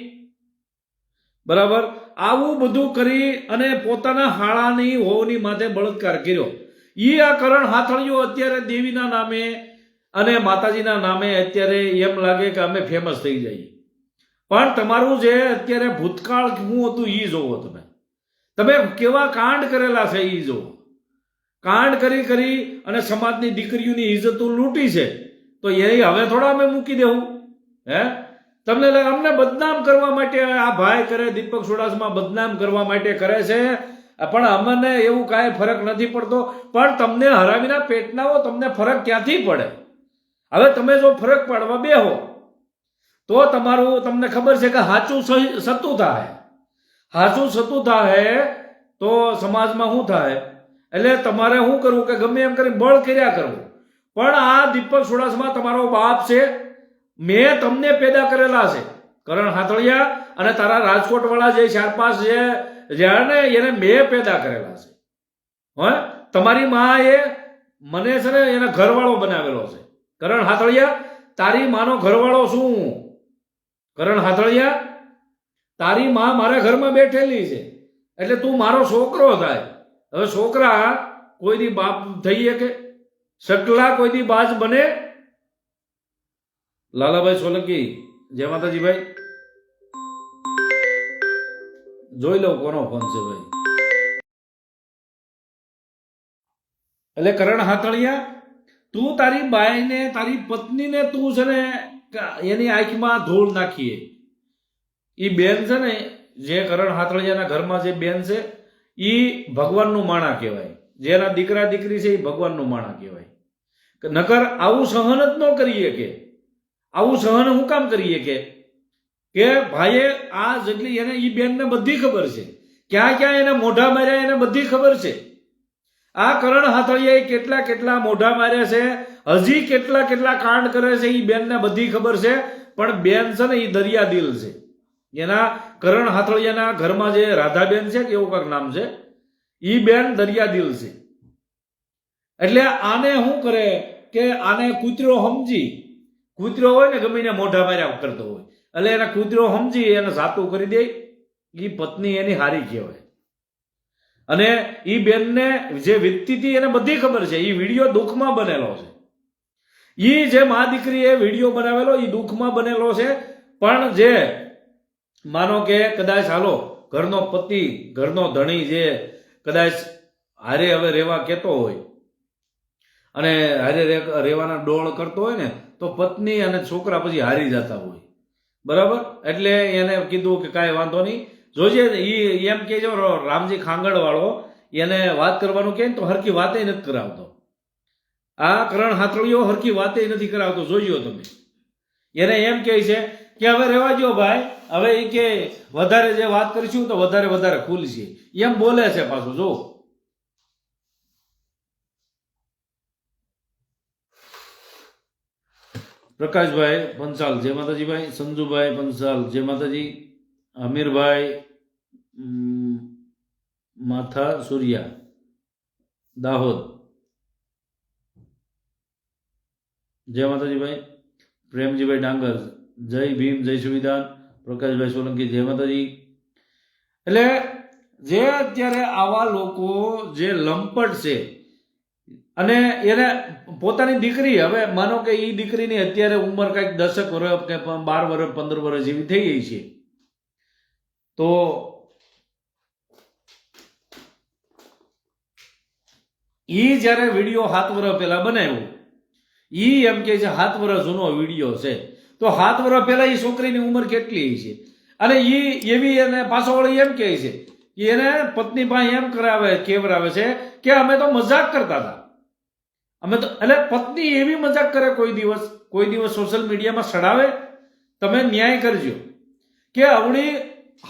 બરાબર, આવું બધું કરી અને પોતાના હાળાની વહુની માથે બળાત્કાર કર્યો. આ કરણ હાથળિયો અત્યારે દેવીના નામે અને માતાજીના નામે અત્યારે એમ લાગે કે અમે ફેમસ થઈ જઈએ. પણ તમારું જે અત્યારે ભૂતકાળ શું હતું એ જોવો. તમે કેવા કાંડ કરેલા છે એ જોવો. કાંડ કરી અને સમાજની દીકરીઓની ઇજ્જતો લૂંટી છે, તો એ હવે થોડા અમે મૂકી દેવું? હે, તમને અમને બદનામ કરવા માટે આ ભાઈ કરે, દીપક ચુડાસમા બદનામ કરવા માટે કરે છે. પણ અમને એવું કાંઈ ફરક નથી પડતો. પણ તમને હરાવીના પેટનાઓ તમને ફરક ક્યાંથી પડે? હવે તમે જો ફરક પાડવા બેહો તો તમને ખબર છે કે સાચું સતું થાય. સાચું સતું થાય તો સમાજમાં શું થાય? એટલે તમારે શું કરવું કે ગમે એમ કરી બળ કર્યા કરવું. પણ આ દીપક ચુડાસમા તમારો બાપ છે, મેં તમને પેદા કરેલા છે. કરણ હાથળિયા અને તારા રાજકોટ વાળા જે 4-5 ને એને મેં પેદા કરેલા છે. હા, તમારી માં એ મને છે ને એના ઘરવાળો બનાવેલો છે. કરણ હાથળિયા, તારી માનો ઘરવાળો શું? કરણ હાથળિયા, તારી માં મારા ઘરમાં બેઠેલી છે એટલે તું મારો છોકરો થાય. હવે છોકરા કોઈ દી બાપ થઈ કે શકલા કોઈ દી બાજ બને? લાલાભાઈ સોલંકી, જય માતાજી ભાઈ. જોઈ લો કોનો ફોન છે ભાઈ. એટલે કરણ હાથળિયા, તું તારી બાઈને, તારી પત્નીને તું છે ને એની આંખમાં ધૂળ નાખીએ. એ બેન છે ને, જે કરણ હાથળિયાના ઘરમાં જે બેન છે એ ભગવાનનું માણા કહેવાય. જેના દીકરા દીકરી છે એ ભગવાનનું માણા કહેવાય. નકર આવું સહન જ ન કરીએ કે આવું સહન હું કામ કરીએ કે ભાઈએ આ જેટલી એને એ બેનને બધી ખબર છે ક્યાં ક્યાં એને મોઢા માર્યા એને બધી ખબર છે. આ કરણ હાથળિયાએ કેટલા કેટલા મોઢા માર્યા છે, હજી કેટલા કેટલા કાંડ કરે છે એ બેનને બધી ખબર છે. પણ બેન છે ને એ દરિયા દિલ છે. એના કરણ હાથળિયાના ઘરમાં જે રાધાબેન છે કે એવું કાંઈક નામ છે, એ બેન દરિયા દિલ છે. એટલે આને શું કરે કે આને કૂતરો સમજી, કૂતરો હોય ને ગમે એને મોઢા માર્યા કરતો હોય એટલે એને કૂતરો સમજી એને સાતું કરી દે. એ પત્ની એની હારી કહેવાય. અને એ બેનને જે વીતતી હતી એને બધી ખબર છે. એ વિડીયો દુઃખમાં બનેલો છે. એ જે મા દીકરીએ વિડીયો બનાવેલો એ દુઃખમાં બનેલો છે. પણ જે માનો કે કદાચ હાલો ઘરનો પતિ ઘરનો ધણી જે કદાચ હારે હવે રહેવા કહેતો હોય અને હારે રહેવાના ડોળ કરતો હોય ને તો પત્ની અને છોકરા પછી હારી જતા હોય. બરાબર? એટલે એને કીધું કે કાંઈ વાંધો નહીં, જોજે. એ એમ કે રામજી ખાંગડ વાળો એને વાત કરવાનું કહે તો હરકી વાતે નથી કરાવતો. આ કરણ હાથળીઓ હરકી વાતે નથી કરાવતો, જોઈજો તમે. એને એમ કહે છે કે હવે રહેવા દો ભાઈ, હવે એ કે વધારે જે વાત કરીશું તો વધારે વધારે ખુલશે, એમ બોલે છે પાછું. જો પ્રકાશભાઈ પંચાલ જય માતાજી ભાઈ, સંજુભાઈ પંચાલ જય માતાજી, અમીરભાઈ માથા સુરિયા દાહોદ જય માતાજી ભાઈ, પ્રેમજીભાઈ ડાંગર જય ભીમ જય સંવિધાન, પ્રકાશભાઈ સોલંકી જય માતાજી. એટલે જે અત્યારે આવા લોકો જે લંપટ છે અને એને પોતાની દીકરી, હવે માનો કે એ દીકરીની અત્યારે ઉંમર કંઈક 10 વર્ષ કે 12 વર્ષ 15 વર્ષ જેવી થઈ ગઈ છે, તો એ જ્યારે વિડીયો 7 વર્ષ પહેલા બનાવ્યો, એ એમ કે છે 7 વર્ષ જૂનો વિડીયો છે, તો 7 વર્ષ પહેલા એ છોકરીની ઉંમર કેટલી છે? અને એ એવી એને પાછો વળી એમ કહે છે કે એને પત્ની પાસે એમ કેવરાવે છે કે અમે તો મજાક કરતા હતા, અમે તો. એટલે પત્ની એવી મજાક કરે કોઈ દિવસ સોશિયલ મીડિયામાં સડાવે? તમે ન્યાય કરજો કે આવડી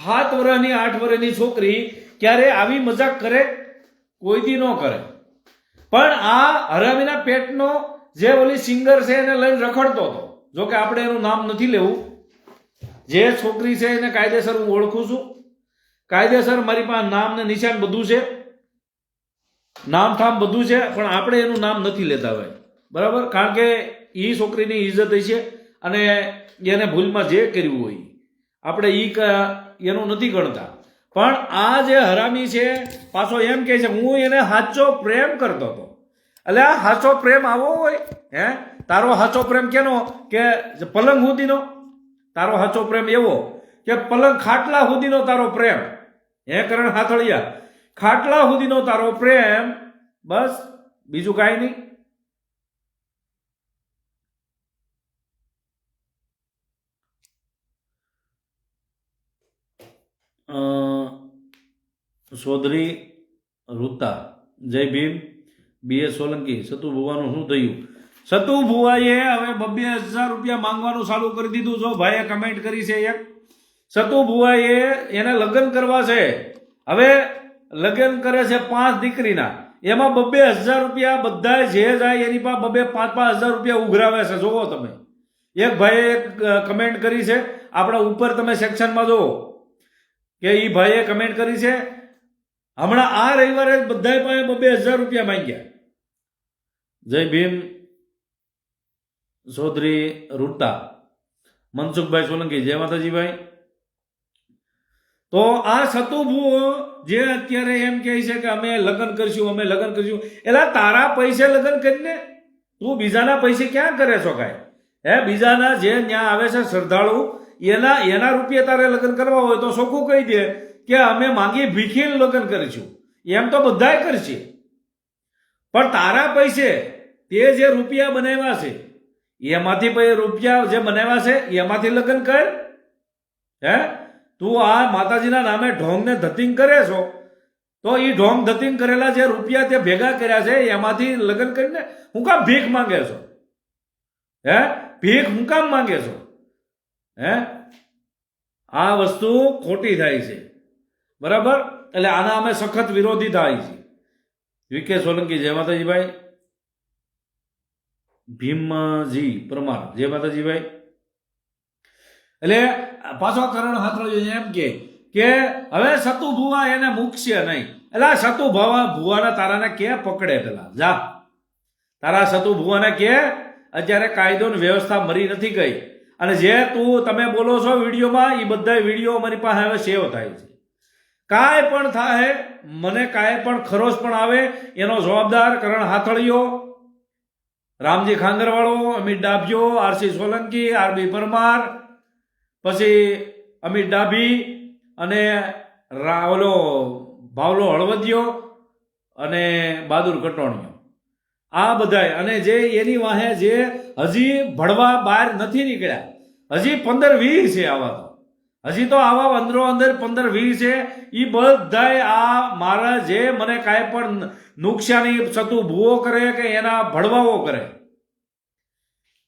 7 વર્ષની 8 વર્ષની છોકરી ક્યારે આવી મજાક કરે? કોઈ દી ન કરે. પણ આ હરામીના પેટનો જે ઓલી સિંગર છે એને લઈને રખડતો હતો. જો કે આપણે એનું નામ નથી લેવું. જે છોકરી છે એને કાયદેસર હું ઓળખું છું, કાયદેસર મારી પાસે નામ ને નિશાન બધું છે, નામ ઠામ બધું છે, પણ આપણે એનું નામ નથી લેતા હોય. બરાબર? કારણ કે એ છોકરીની ઇજ્જત છે અને એને ભૂલમાં જે કર્યું હોય આપણે એનું નથી ગણતા. પણ આ જે હરામી છે પાછો એમ કહે છે હું એને સાચો પ્રેમ કરતો હતો. એટલે આ સાચો પ્રેમ આવો હોય? તારો સાચો પ્રેમ કેનો? કે પલંગ સુધીનો તારો સાચો પ્રેમ એવો કે પલંગ ખાટલા સુધીનો તારો પ્રેમ. કરણ હાથળિયા, ખાટલા સુધીનો તારો પ્રેમ, બસ, બીજું કાંઈ નહીં. ચૌધરી રૂતા જય ભીમ, BS સોલંકી સતુ ભુવાનું શું થયું? સતુ ભુવાએ હવે 2,000 રૂપિયા માંગવાનું ચાલુ કરી દીધું. જો ભાઈએ કમેન્ટ કરી છે એક, સતુ ભુવાએ એને લગ્ન કરવા છે. હવે લગ્ન કરે છે 5 દીકરીના, એમાં 2,000 રૂપિયા બધા જે જાય એની પાસે 2,000-5,000 રૂપિયા ઉઘરાવે છે. જોવો તમે, એક ભાઈએ કમેન્ટ કરી છે, આપણા ઉપર તમે સેક્શનમાં જોવો કે એ ભાઈએ કમેન્ટ કરી છે હમણાં આ રવિવારે બધા પાસે 2,000 રૂપિયા માંગ્યા. જય ભીમ ચૌધરી રૂટા, મનસુખભાઈ સોલંકી જય માતાજી ભાઈ. તો આ સતુભુઓ જે અત્યારે એમ કહે છે કે અમે લગ્ન કરીશું, એટલે તારા પૈસે લગ્ન કરીને તું બીજાના પૈસે ક્યાં કરે છો? કાંઈ બીજાના જે ત્યાં આવે છે શ્રદ્ધાળુ એના રૂપિયા તારે લગ્ન કરવા હોય તો ચોખ્ખું કહી દે કે અમે માંગી ભીખીને લગ્ન કરીશું. એમ તો બધાય કરશે, પણ તારા પૈસે તે જે રૂપિયા બનાવ્યા છે એમાંથી રૂપિયા જે બનાવ્યા છે એમાંથી લગ્ન કર. તું આ માતાજીના નામે ઢોંગ ને ધતિંગ કરે છો, તો એ ઢોંગ ધતિંગ કરેલા જે રૂપિયા તે ભેગા કર્યા છે એમાંથી લગ્ન કરીને હું કામ ભીખ માંગે છો? ભીખ હું કામ માંગે છો? આ વસ્તુ ખોટી થાય છે. બરાબર? એટલે આના અમે સખત વિરોધી થાય છે. વીકે સોલંકી જય માતાજીભાઈ. ભીમજી પરમાર જય માતાજીભાઈ. એટલે પાછો કરણ હાથળિયો એમ કે હવે સતુ ભુવા એને મૂકશે નહીં. એટલે સતુ ભુવાના તારાને કે પકડે પેલા જા. તારા સતુ ભુવાને કે અત્યારે કાયદો ને વ્યવસ્થા મરી નથી ગઈ, અને જે તમે બોલો છો વિડીયોમાં એ બધા વિડીયો અમારી પાસે હવે સેવ થાય છે. કાંઈ પણ થાય, મને કાંઈ પણ ખરોચ પણ આવે એનો જવાબદાર કરણ હાથળિયો, રામજી ખાંગરવાળો, અમિત ડાભિયો, આરસી સોલંકી, આરબી પરમાર, પછી અમિત ડાભી અને ઓલો ભાવલો હળવદિયો અને બહાદુર કટોણીયો, આ બધાય. અને જે એની વાહે જે હજી ભણવા બહાર નથી નીકળ્યા, હજી 15-20 છે આવા, તો હજી તો આવા અંદર 15-20 છે. એ બધાય આ મારા જે મને કાંઈ પણ નુકસાની સતુ ભૂવો કરે કે એના ભડવાઓ કરે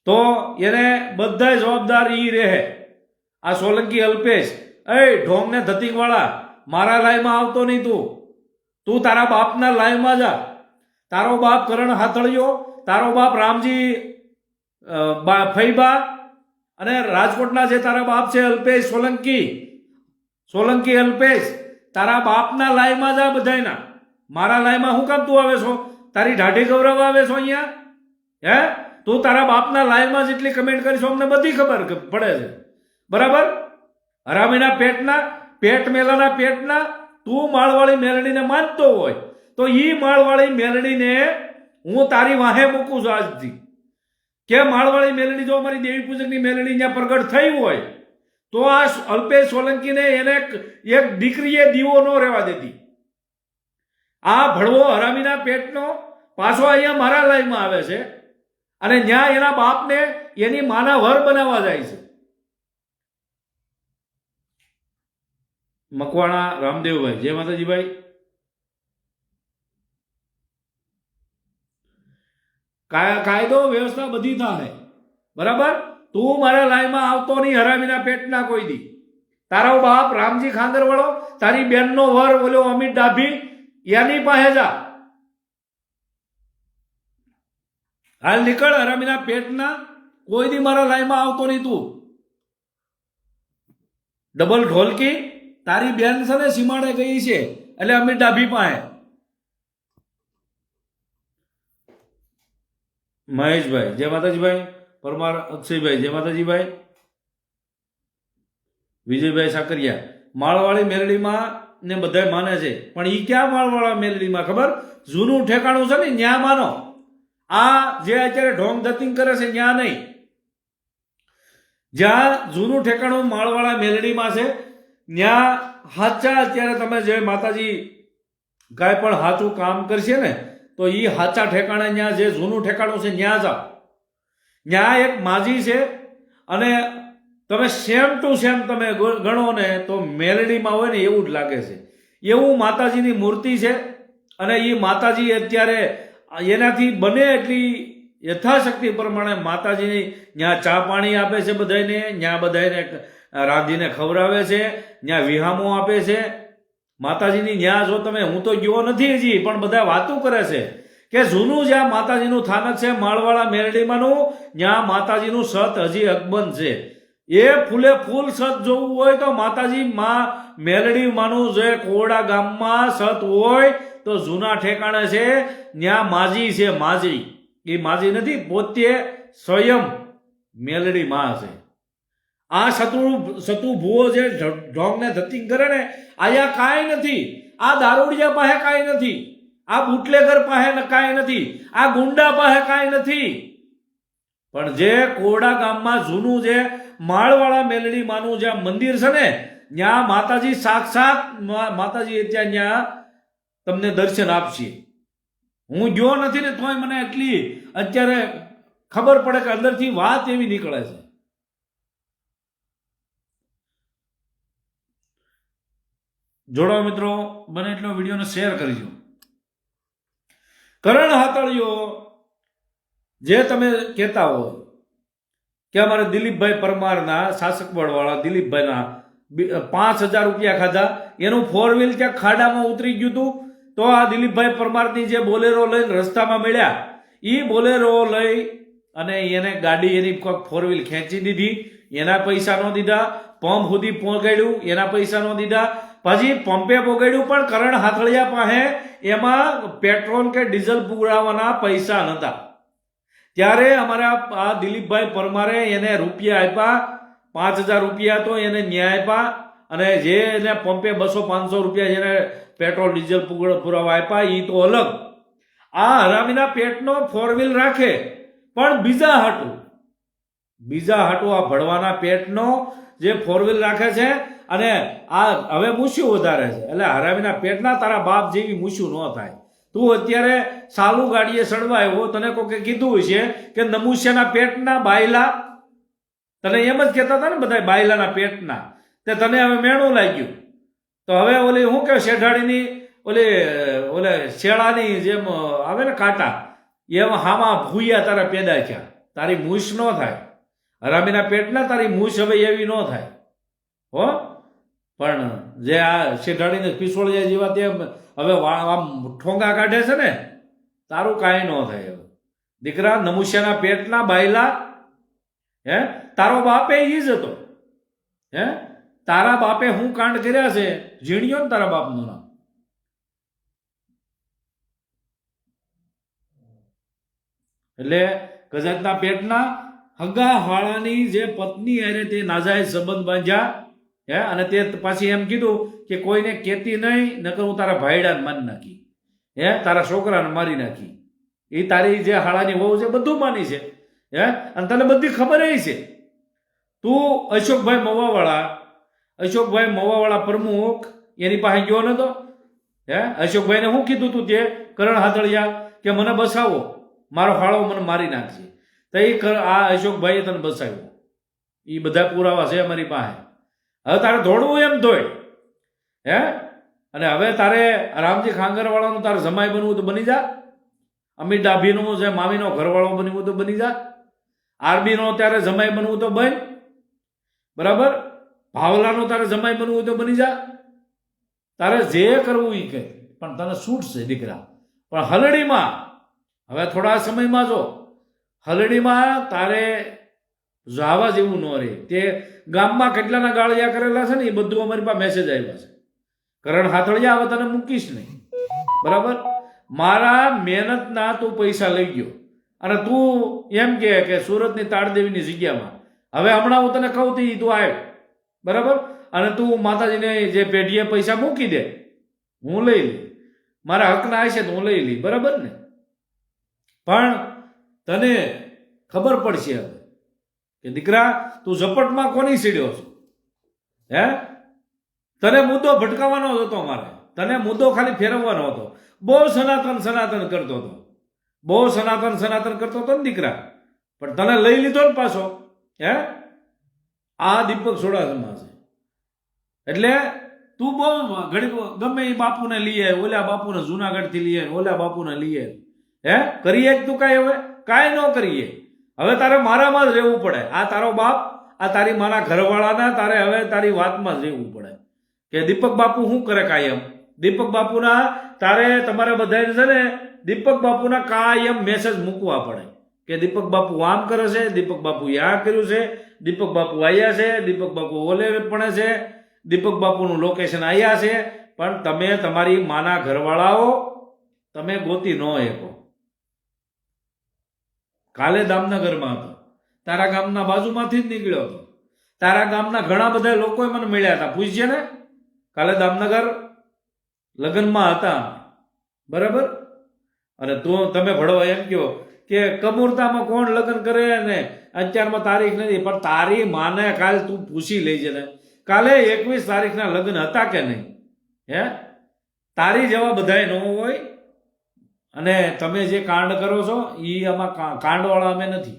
તો એને બધા જવાબદાર ઈ રહે. આ સોલંકી અલ્પેશ, ઢોંગને ધતિંગવાળા, મારા લાઈમાં આવતો નહીં. તું તારા બાપના લાઈમાં જા. તારો બાપ કરણ હાથળિયો, તારો બાપ રામજી ફઈબા, અને રાજકોટના જે તારા બાપ છે અલ્પેશ સોલંકી અલ્પેશ, તારા બાપના લાઈમાં જા બધાયના. મારા લાઈમાં હું કામ તું આવે છો? તારી ઢાઢી ગૌરવ આવે છો અહીંયા? હે, તું તારા બાપના લાઈમાં જેટલી કમેન્ટ કરીશ અમને બધી ખબર પડે છે. બરાબર? હરામીના પેટ મેલાના પેટના તું માળવાળી મેલડીને માનતો હોય તો ઈ માળવાળી મેલડીને હું તારી વાહે મૂકું છું આજથી. કે માળવાળી મેલડી જો અમારી દેવી પૂજકની મેલડી ત્યાં પ્રગટ થઈ હોય તો આ અલ્પેશ સોલંકીને એને એક દીકરીએ દીવો ન રહેવા દેતી. આ ભડવો હરામીના પેટનો પાછો અહીંયા મારા લાઈનમાં આવે છે અને ત્યાં એના બાપને એની માના વર બનાવવા જાય છે. મકવાણા રામદેવભાઈ જય માતાજીભાઈ. કાયદો વ્યવસ્થા બધી થાય. બરાબર? તું મારા લાઈમાં આવતો નહીં હરામીના પેટના કોઈ દી. તારો બાપ રામજી ખાંગરવાળો, તારી બેનનો વર બોલ્યો અમિત ડાભી, એની પાસે જા. હાલ નીકળ હરામીના પેટના, કોઈ દી મારા લાઈમાં આવતો નહીં તું. ડબલ ઢોલકી, તારી બેન છે ને સીમાડે ગઈ છે એટલે અમિત ડાભી પાસે. મહેશભાઈ જય માતાજીભાઈ. પરમાર અક્ષયભાઈ જય માતાજીભાઈ. વિજયભાઈ સાકરિયા, માળવાળી મેલડીમાં ને બધા માને છે, પણ ઈ ક્યાં માળવાળા મેલડીમાં ખબર? જૂનું ઠેકાણું છે ને ન્યા માનો. આ જે અત્યારે ઢોંગ ધતિંગ કરે છે ન્યા નહીં. જ્યાં જૂનું ઠેકાણું માળવાળા મેલડીમાં છે ત્યાં હાચા અત્યારે તમે જે માતાજી કાંઈ પણ સાચું કામ કરશે ને તો એ હાચા ઠેકાણે ત્યાં જે જૂનું ઠેકાણું છે ત્યાં જાઓ. ત્યાં એક માજી છે અને તમે સેમ ટુ સેમ તમે ગણો ને તો મેલડીમાં હોય ને એવું જ લાગે છે. એવું માતાજીની મૂર્તિ છે અને એ માતાજી અત્યારે એનાથી બને એટલી યથાશક્તિ પ્રમાણે માતાજીની ત્યાં ચા પાણી આપે છે બધાને, ત્યાં બધાને રાંધીને ખવડાવે છે, ત્યાં વિહામો આપે છે માતાજીની. ત્યાં જો તમે, હું તો ગયો નથી હજી, પણ બધા વાતો કરે છે કે જૂનું જ્યાં માતાજીનું થાનક છે માળવાળા મેરડીમાંનું, ત્યાં માતાજીનું સત હજી અકબંધ છે. એ ફૂલે ફૂલ સત જોવું હોય તો માતાજી મેલડી માનું જે કોરડા ગામમાં સત હોય તો જૂના ઠેકાણે છે ત્યાં માજી છે. માજી એ માજી નથી, પોતે સ્વયં મેલડી માં છે. આ સતુ ભુવો જે ઢોંગને ધતિંગ કરે ને, આયા કાંઈ નથી. આ દારૂડિયા પાસે કાંઈ નથી, આ બુટલેગર પાસે કાંઈ નથી, આ ગુંડા પાસે કાંઈ નથી. પણ જે કોરડા ગામમાં જૂનું જે માળવાળા મેલડી માનું જ્યાં મંદિર છે ને, ત્યાં માતાજી સાક્ષાત માતાજી ત્યાં તમને દર્શન આપશે. હું ગયો નથી ને તોય મને એટલી અત્યારે ખબર પડે કે અંદરથી વાત એવી નીકળે છે. જોડો મિત્રો, બને એટલો વિડીયોને શેર કરજો. કરણ હાથળિયો જે તમે કહેતા હો કે અમારે દિલીપભાઈ પરમારના શાસક બળવાળા દિલીપભાઈના 5,000 રૂપિયા ખાધા, એનું 4 વ્હીલ ક્યાંક ખાડામાં ઉતરી ગયું હતું, તો આ દિલીપભાઈ પરમારની જે બોલેરો લઈને રસ્તામાં મળ્યા, એ બોલેરો લઈ અને એને ગાડી એની 4 વ્હીલ ખેંચી દીધી, એના પૈસા ન દીધા. પંપ સુધી પહોંચાડ્યું, એના પૈસા ન દીધા. પછી પંપે પહોંચાડ્યું પણ કરણ હાથળિયા પાસે એમાં પેટ્રોલ કે ડીઝલ પુરાવાના પૈસા નહોતા. ત્યારે અમારા આ દિલીપભાઈ પરમારે એને રૂપિયા આપ્યા, 5,000 રૂપિયા તો એને ન્યાય આપ્યા, અને જે એને પંપે 200-500 રૂપિયા જેને પેટ્રોલ ડીઝલ પુરાવા આપ્યા એ તો અલગ. આ હરામીના પેટનો 4 વ્હીલ રાખે પણ બીજા હાટું આ ભડવાના પેટનો જે 4 વ્હીલ રાખે છે, અને આ હવે મૂછ્યું વધારે છે. એટલે હરામીના પેટના તારા બાપ જેવી મૂછ્યું ન થાય. તું અત્યારે સાલું ગાડીએ સડવા આવ્યો, તને કોકે કીધું છે કે નમૂસિયાના પેટના બાયલા, તને એમ જ કહેતા હતા ને બધા બાયલાના પેટના, તે તને હવે મેણું લાગ્યું. તો હવે ઓલી શું કે શેઢાડીની ઓલે શેળાની જેમ આવે ને કાંટા, એમ હામાં ભૂયા તારા પેદા થયા. તારી મૂછ ન થાય હરામીના પેટના, તારી મૂછ હવે એવી ન થાય હો. પણ જે આ શેઢાડીને પીસોળિયા જેવા તે હવે આમ ઠોંગા કાઢે છે ને, તારું કાંઈ ન થાય. હવે દીકરા નમૂસિયાના પેટના બાયલા, હે તારો બાપે ઈ જ હતો. હે તારા બાપે હું કાંડ કર્યા છે ઝીણ્યો ને તારા બાપનું નામ. એટલે ગજતના પેટના હગા હાળાની જે પત્ની હારે તે નાજાયજ સંબંધ બાંધ્યા. હે અને તે પાછી એમ કીધું કે કોઈને કેતી નહીં, નકર હું તારા ભાઈડાને મારી નાખી, હે તારા છોકરાને મારી નાખી. એ તારી જે હાળાની વહુ છે બધું માની છે. હે અને તને બધી ખબર છે. તું અશોકભાઈ મવાવાળા પ્રમુખ એની પાસે ગયો નતો? હે અશોકભાઈને શું કીધું તું તે કરણ હાથળિયા કે મને બસાવો, મારો હાળો મને મારી નાખશે. તો આ અશોકભાઈએ તને બસાવ્યો. એ બધા પુરાવા છે અમારી પાસે. હવે તારે દોડવું એમ ધોય. હે અને હવે તારે રામજી ખાંગરવાળાનું તારે જમાઈ બનવું તો બની જા. અમિત ડાભીનો જે મામીનો ઘરવાળો બનવું તો બની જા. આરબીનો ત્યારે જમાઈ બનવું તો બન. બરાબર? ભાવલાનો તારે જમાઈ બનવું તો બની જા. તારે જે કરવું એ કહે, પણ તને છૂટશે દીકરા. પણ હલડીમાં હવે થોડા સમયમાં જો હલડીમાં તારે જાવા જેવું ન રહે. તે ગામમાં કેટલાના ગાળિયા કરેલા છે ને એ બધું અમારી પાસે મેસેજ આવ્યા છે. કરણ હાથળિયા હવે તને મૂકીશ નહીં. બરાબર? મારા મહેનતના તું પૈસા લઈ ગયો અને તું એમ કે સુરતની તાળદેવીની જગ્યામાં હવે હમણાં હું તને કહું તી તું આવ. બરાબર? અને તું માતાજીને જે પેઢીએ પૈસા મૂકી દે, હું લઈ લઈ. મારા હકના હશે તો હું લઈ લઈ. બરાબર ને? પણ તને ખબર પડશે હવે કે દીકરા તું ઝપટમાં કોની સીડ્યો છે. હે તને મુદ્દો ભટકાવવાનો હતો મારે, તને મુદ્દો ખાલી ફેરવવાનો હતો. બહુ સનાતન કરતો હતો, બહુ સનાતન કરતો હતો ને દીકરા. પણ તને લઈ લીધો ને પાછો. હે આ દીપક સોડાસમા છે. એટલે તું બહુ ઘડી ગમે એ બાપુને લઈ આવે, ઓલા બાપુને જુનાગઢથી લઈ આવે, ઓલા બાપુને લઈ આવે. હે કરીએ તું કાંઈ? હવે કાંઈ ન કરીએ. હવે તારે મારામાં જ રહેવું પડે. આ તારો બાપ, આ તારી મારા ઘરવાળાના તારે હવે તારી વાતમાં જ રહેવું પડે કે દીપક બાપુ શું કરે કાયમ. દીપક બાપુના તારે તમારે બધાને છે ને દીપક બાપુના કાયમ મેસેજ મૂકવા પડે કે દીપક બાપુ આમ કરે છે, દીપક બાપુ આ કર્યું છે, દીપક બાપુ આવ્યા છે, દીપક બાપુ ઓલે પણ છે, દીપક બાપુનું લોકેશન આવ્યા છે. પણ તમે તમારી માના ઘરવાળાઓ તમે ગોતી ન શકો. કાલે દામનગરમાં હતો, તારા ગામના બાજુમાંથી જ નીકળ્યો હતો. તારા ગામના ઘણા બધા લોકો મને મળ્યા હતા. પૂછજે ને, કાલે દામનગર લગ્નમાં હતા. બરાબર? અને તમે ભળવા એમ કહો કે કમૂરતામાં કોણ લગ્ન કરે ને અત્યારમાં તારીખ નથી. પણ તારી માને કાલે તું પૂછી લેજે ને, કાલે 21 તારીખના લગ્ન હતા કે નહીં? હે તારી જેવા બધાય ન હોય. અને તમે જે કાંડ કરો છો એ આમાં કાંડવાળા અમે નથી.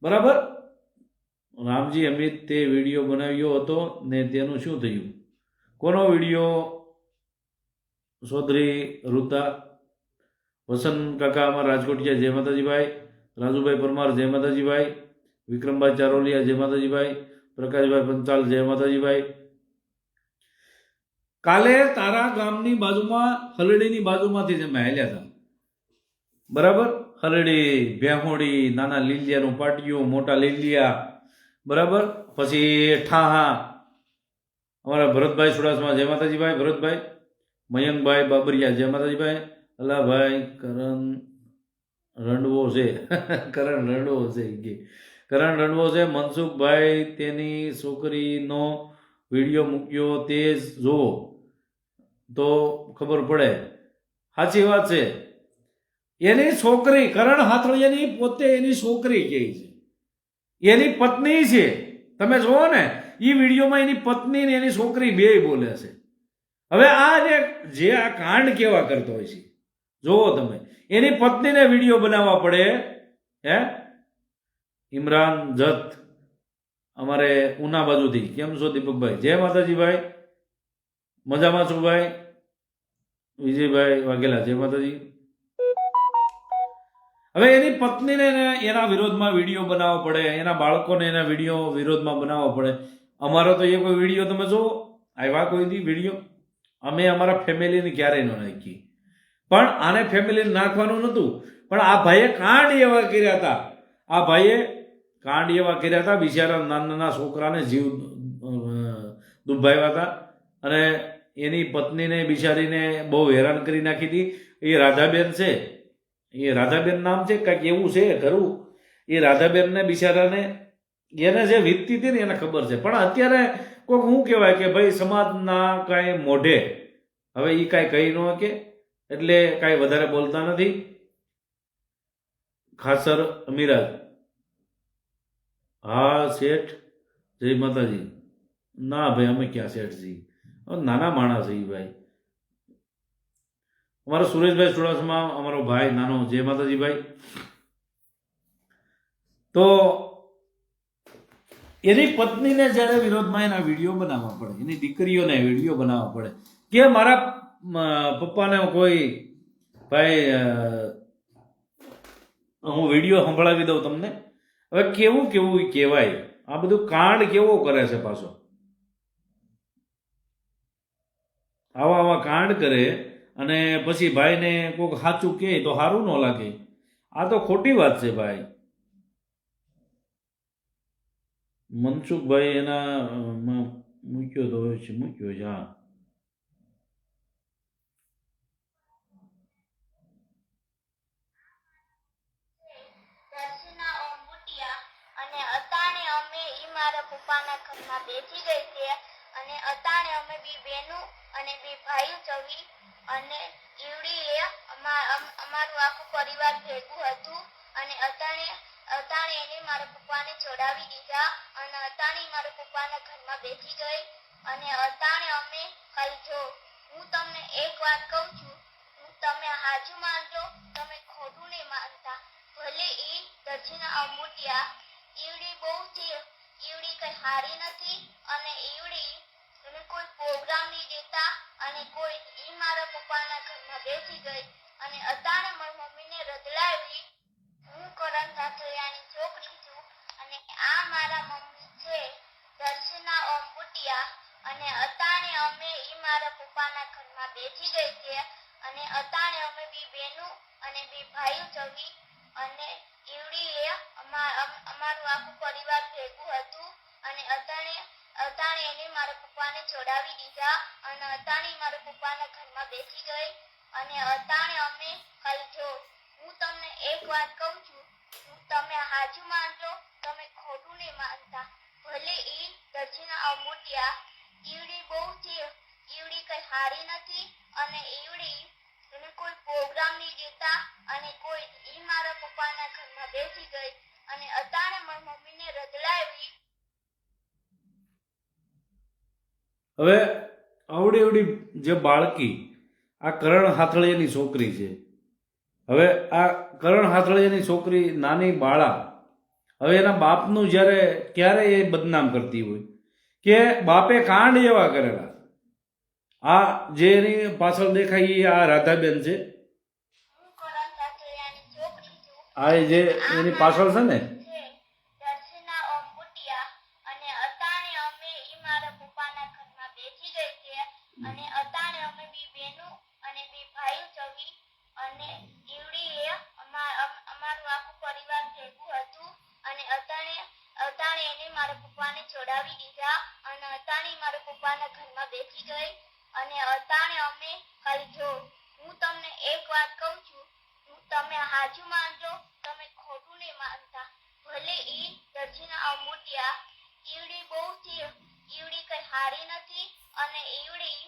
બરાબર? રામજી અમિત તે વિડીયો બનાવ્યો હતો ને તેનું શું થયું? કોનો વિડીયો? ચૌધરી રૂતા, વસંત કાકા અમારા રાજકોટિયા જય માતાજીભાઈ, રાજુભાઈ પરમાર જય માતાજીભાઈ, વિક્રમભાઈ ચારોલિયા જય માતાજીભાઈ, પ્રકાશભાઈ પંચાલ જય માતાજીભાઈ. કાલે તારા ગામની બાજુમાં હલડીની બાજુમાંથી જ અમે હાલ્યા હતા, બરાબર. હલડી, ભેહોડી, નાના લીલિયાનું પાટિયું, મોટા લીલિયા, બરાબર. પછી ઠાહા, અમારા ભરતભાઈ સુડાસમા, જય માતાજીભાઈ ભરતભાઈ, મયંકભાઈ બાબરિયા, જય માતાજીભાઈ, અલાભાઈ કરણ રંડવો છે કરણ રંડવો છે કે કરણ રંડવો છે. મનસુખભાઈ તેની છોકરીનો વિડીયો મૂક્યો તે જુઓ તો ખબર પડે. સાચી વાત છે. એની છોકરી કરણ હાથળિયાની પોતે એની છોકરી કહે છે, એની પત્ની છે. તમે જુઓ ને એ વિડીયોમાં એની પત્ની ને એની છોકરી બે બોલે છે. હવે આ જે આ કાંડ કેવા કરતો હોય છે જોવો તમે. એની પત્નીને વિડીયો બનાવવા પડે. હે ઇમરાન જત અમારે ઉના બાજુથી, કેમ છો દીપકભાઈ? જય માતાજી ભાઈ, મજામાં છું ભાઈ. વિજયભાઈ વાઘેલા, જય માતાજી. હવે એની પત્નીને એના વિરોધમાં વિડીયો બનાવવો પડે, એના બાળકોને એના વિડીયો વિરોધમાં બનાવવો પડે. અમારો તો એ કોઈ વિડીયો તમે જુઓ આવ્યા કોઈ દી વિડીયો? અમે અમારા ફેમિલીને ક્યારેય ન નાખી, પણ આને ફેમિલીને નાખવાનું નહોતું. પણ આ ભાઈએ કાંડ એવા કર્યા હતા, આ ભાઈએ કાંડ એવા કર્યા હતા. બિચારા નાના નાના છોકરાને જીવ દુભાવ્યા હતા અને એની પત્નીને બિચારીને બહુ હેરાન કરી નાખી હતી. એ રાધાબેન છે, એ રાધાબેન નામ છે, કંઈક એવું છે ખરું. એ રાધાબેનને બિચારાને એને જે વીતતી હતી ને એને ખબર છે. પણ અત્યારે કોઈક શું કહેવાય કે ભાઈ સમાજના કાંઈ મોઢે હવે એ કાંઈ કહી ન કે એટલે કાંઈ વધારે બોલતા નથી. ખાસર અમીરાજ, હા શેઠ, જય માતાજી. ના ભાઈ અમે ક્યાં શેઠ છીએ, નાના માણસ છીએ ભાઈ. અમારો સુરેશભાઈ ચુડાસમા અમારો ભાઈ નાનો, જય માતાજી ભાઈ. તો એની પત્નીને જ્યારે વિરોધમાં એના વિડીયો બનાવવા પડે, એની દીકરીઓને વિડીયો બનાવવા પડે કે મારા પપ્પાને કોઈ ભાઈ હું વિડીયો સંભળાવી દઉં તમને. હવે કેવું કેવું કહેવાય, આ બધું કાંડ કેવો કરે છે પાછો. આવા આવા કાંડ કરે અને પછી ભાઈને કોઈક સાચું કહે તો સારું ન લાગે. આ તો ખોટી વાત છે ભાઈ. મનસુખભાઈ એના મૂક્યો તો છે, મૂક્યો છે. હા પપ્પાના ઘરમાં બેસી ગઈ છે અને અતાણે અમે બી બેનું અને બી ભાઈઓ ચવી અને ઈવડીએ અમારું આખું પરિવાર ભેગું હતું અને અતાણે એને મારા પપ્પાને ચડાવી દીધા અને અતાણી મારા પપ્પાના ઘરમાં બેસી ગઈ અને અતાણે અમે ખાલી જો હું તમને એક વાત કહું છું, તમે હાજુ માનજો, તમે ખોટું નહીં માનતા. ભલે એ દક્ષિણા અંબુટિયા ઈવડી બહુ છે, ઈવડી કઈ હારી નથી અને ઈવડી એને કોઈ પ્રોગ્રામ નહીં દેતા અને કોઈ ઈ મારા પપ્પાના ઘરમાં બેસી ગઈ અને અતાણે મારી મમ્મીને રદલાવી. હું કરણ સાથળિયાની છોકરી છું અને આ મારા મમ્મી છે દર્શના અંબુટિયા અને અતાણે અમે ઈ મારા પપ્પાના ઘરમાં બેસી ગઈ છે અને અતાણે અમે બી બેનું અને બી ભાઈઓ ચવી અને ઈવડીએ અમારું આખું પરિવાર ભેગું હતું અને અતાણે એને મારા પપ્પાને ચડાવી દીધા અને અતાણી મારા પપ્પાના ઘરમાં બેસી ગઈ અને અતાણે અમે ખાલી જો હું તમને એક વાત કહું છું, તમે હાજુ માનજો, તમે ખોટું નહીં માનતા. ભલે ઈ દક્ષિણા અંબુટિયા ઈવડી બહુ છે, ઈવડી કઈ હારી નથી અને ઈવડી એને કોઈ પ્રોગ્રામ નહીં દેતા અને કોઈ ઈ મારા પપ્પાના ઘરમાં બેસી ગઈ અને અતાણે મારી મમ્મીને રદલાવી. હવે આવડી આવડી જે બાળકી આ કરણ હાથળિયાની છોકરી છે. હવે આ કરણ હાથળિયાની છોકરી નાની બાળા હવે એના બાપનું જ્યારે ક્યારે એ બદનામ કરતી હોય કે બાપે કાંડ એવા કરેલા. આ જે એની પાછળ દેખાય એ આ રાધાબેન છે. આ જે એની પાછળ છે ને દર્શના અંબુટિયા અને અતાણે અમે ઈ મારા પપ્પાના ઘરમાં બેસી ગઈ છે અને અડાવી દીધા અને અતાણી મારા પપ્પાના ઘરમાં બેસી ગઈ અને અતાણે અમે ખાલી જો હું તમને એક વાત કહું છું, તમે હાજુ માનજો, તમે ખોટું નહીં માનતા. ભલે ઈ દરજીના મોટિયા ઈવડી બહુ છે, ઈવડી કઈ હારી નથી અને ઈવડી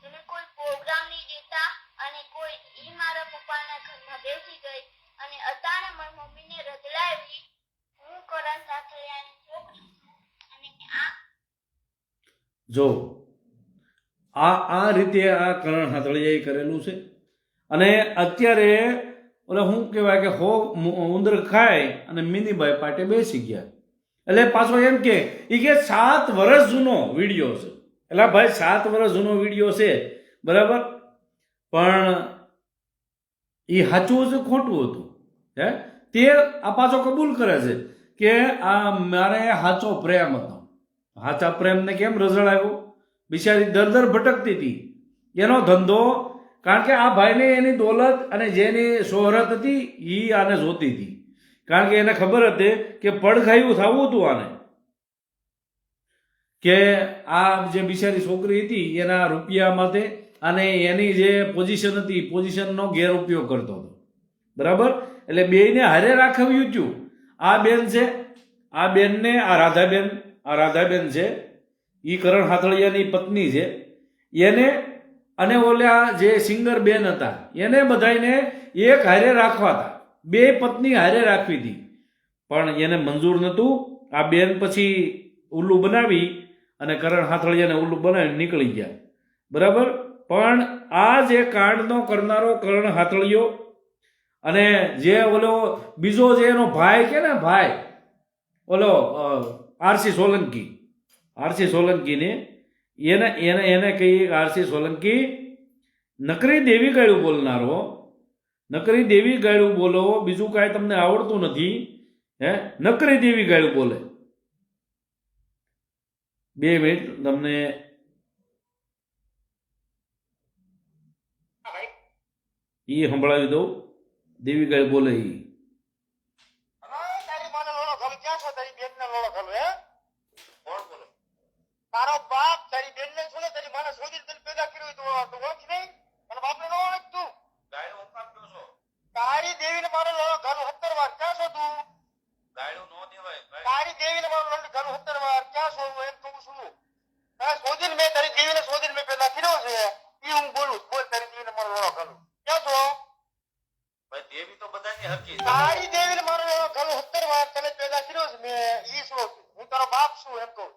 એને કોઈ પ્રોગ્રામ નહીં દેતા અને કોઈ ઈ મારા પપ્પાના ઘરમાં બેસી ગઈ અને અતાણે મારી મમ્મીને રદલાવી. હું કરણ સાથળિયાની છોકરી છું અને આ જો આ રીતે આ કરણ હાથળિયાએ કરેલું છે. અને અત્યારે ઓલે શું કહેવાય કે ઉંદર ખાય અને મિનીભાઈ પાટે બેસી ગયા. એટલે પાછો એમ કે 7 વર્ષ જૂનો વિડીયો છે. એટલે ભાઈ 7 વર્ષ જૂનો વિડીયો છે, બરાબર, પણ એ સાચું છે ખોટું હતું હે તે આ પાછો કબૂલ કરે છે કે આ મારે સાચો પ્રેમ હતો. સાચા પ્રેમને કેમ રઝળાવ્યો? બિચારી દર ભટકતી હતી, એનો ધંધો, કારણ કે આ ભાઈને એની દોલત અને જેની શોહરત હતી એ આને જોતી હતી, કારણ કે એને ખબર હતી કે પડઘાયું થવું હતું આને, કે આ જે બિચારી છોકરી હતી એના રૂપિયા માટે અને એની જે પોઝિશન હતી પોઝિશનનો ગેરઉપયોગ કરતો હતો, બરાબર. એટલે બેયને હારે રાખવ્યું હતું. આ બેન છે, આ બેનને આ રાધાબેન છે, એ કરણ હાથળિયાની પત્ની છે, એને અને ઓલા જે સિંગર બેન હતા એને બધાને એક હારે રાખવા હતા, 2 પત્ની હારે રાખવી હતી, પણ એને મંજૂર નહોતું. આ બેન પછી ઉલ્લુ બનાવી અને કરણ હાથળિયાને ઉલ્લુ બનાવી નીકળી ગયા, બરાબર. પણ આ જે કાંડનો કરનારો કરણ હાથળિયો અને જે ઓલો બીજો જે એનો ભાઈ કે ને ભાઈ ઓલો આરસી સોલંકીને એને કહીએ આરસી સોલંકી નકરી દેવી ગાળું બોલનારો, નકરી દેવી ગાળું બોલો, બીજું કાંઈ તમને આવડતું નથી હે, નકરી દેવી ગાળું બોલે. 2 મિનિટ તમને ઈ સંભળાવી દઉં. દેવી ગાળું બોલે ઈ. તારો બાપ તારી બેન ને છોડે તારી માને શોધી તને પેદા કર્યો તો ઓળખ નહીં અને બાપને ન ઓળખ તું ગાયનો હુકામ ક્યો છો? તારી દેવીને મારો ઘર 17 વાર ક્યાં છો તું? ગાયનો નો દેવાય. તારી દેવીને મારો ઘર 17 વાર ક્યાં છો એમ કહું છું. તારે શોધીને મેં તારી દેવીને શોધીને મેં પેદા કર્યો છે ઈ હું બોલું. બોલ તારી દેવીને મારો ઘર ક્યાં છો? ભાઈ દેવી તો બધાની હકી. તારી દેવીને મારો ઘર 17 વાર તને પેદા કર્યો છે મેં ઈ શું હું તારો બાપ છું એમ કહું.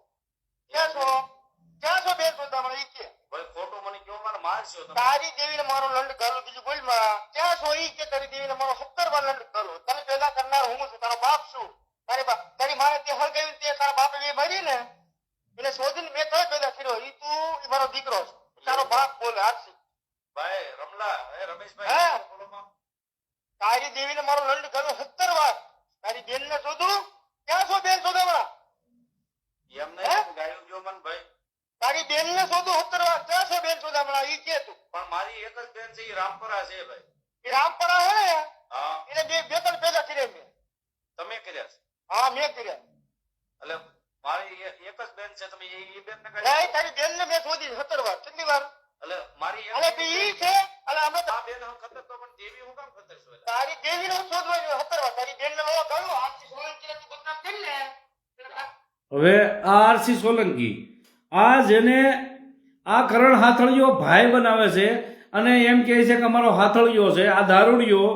ક્યાં છો બેન શોધવા મને ઈ કે ભાઈ ખોટું મને કેવો મને મારશો તમે. તારી દેવીને મારો લંડ ગાલો બીજું બોલ માં ક્યાં છો ઈ કે તારી દેવીને મારો 17 વાર લંડ ગાલો. તને પેદા કરનાર હું છું, તારો બાપ છું. તારી માને તે હળગાવી તે તારા બાપે એ મરી ને એને શોધીને મેં તો પેદા કર્યો ઈ તું ઈ મારો દીકરો છે. તારો બાપ બોલે આરસી ભાઈ રમલા હે રમેશભાઈ બોલો માં. તારી દેવીને મારો લંડ ગાલો 17 વાર તારી બેન ને શોધું. ક્યાં છો બેન શોધવા? એમ નહીં ગાયું જો મન ભાઈ તારી બેન ને શોધું 17 વાર ક્યાં છો બેન શોધવા ઈ કે તું. પણ મારી એક જ બેન છે ઈ રામપરા છે ભાઈ. ઈ રામપરા હે ને? હા. એને બે ત્રણ પેદા કર્યા મેં. તમે કર્યા છે? હા મેં કર્યા. એટલે મારી એક જ બેન છે, તમે ઈ બેન ને કર્યા? નહીં તારી બેન ને મેં શોધી 17 વાર. કેટલી વાર? એટલે મારી એક ઈ છે. એટલે અમે આ બેન હું ખતર તો પણ દેવી હું કામ ખતર છું? તારી દેવી ને શોધવાની 17 વાર. તારી બેન ને લો ગયો આથી સોલંકી તું બદનામ કરી લે. હવે આ આરસી સોલંકી આ જેને આ કરણ હાથળિયો ભાઈ બનાવે છે અને એમ કહે છે કે અમારો હાથળિયો છે, આ દારૂડિયો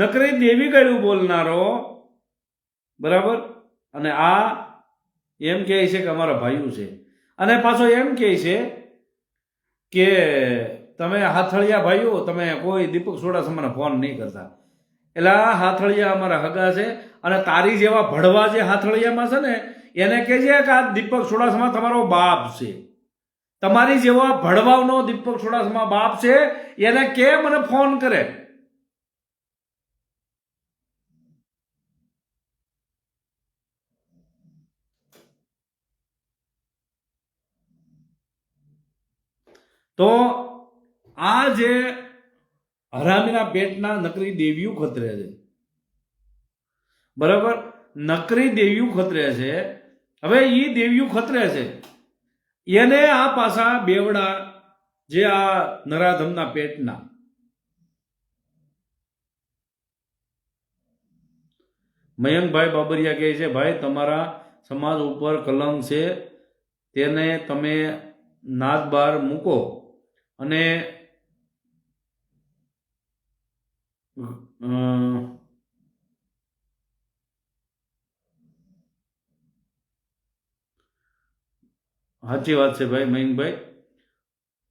નકરી દેવી ગાળું બોલનારો, બરાબર, અને આ એમ કહે છે કે અમારા ભાઈઓ છે અને પાછો એમ કહે છે કે તમે હાથળિયા ભાઈઓ તમે કોઈ દીપક સોડાસમાને ફોન નહીં કરતા. એટલે આ હાથળિયા અમારા હગા છે અને તારી જેવા ભડવા જે હાથળિયામાં છે ને એને કહેજે કે આ દીપક સોડાસમા તમારો બાપ છે. તમારી જેવા ભડવાવનો દીપક સોડાસમા બાપ છે એને કે મને ફોન કરે. તો આ જે હરામીના પેટના નકરી દેવીઓ ખતરે છે, બરાબર, નકરી દેવીઓ ખતરે છે હવે એ દેવીયું ખતરે છે, એને આ પાછા બેવડા જે આ નરાધમના પેટના મયંકભાઈ બાબરિયા કહે છે, ભાઈ તમારા સમાજ ઉપર કલંક છે, તેને તમે નાદ બહાર મૂકો અને સાચી વાત છે ભાઈ મયંકભાઈ.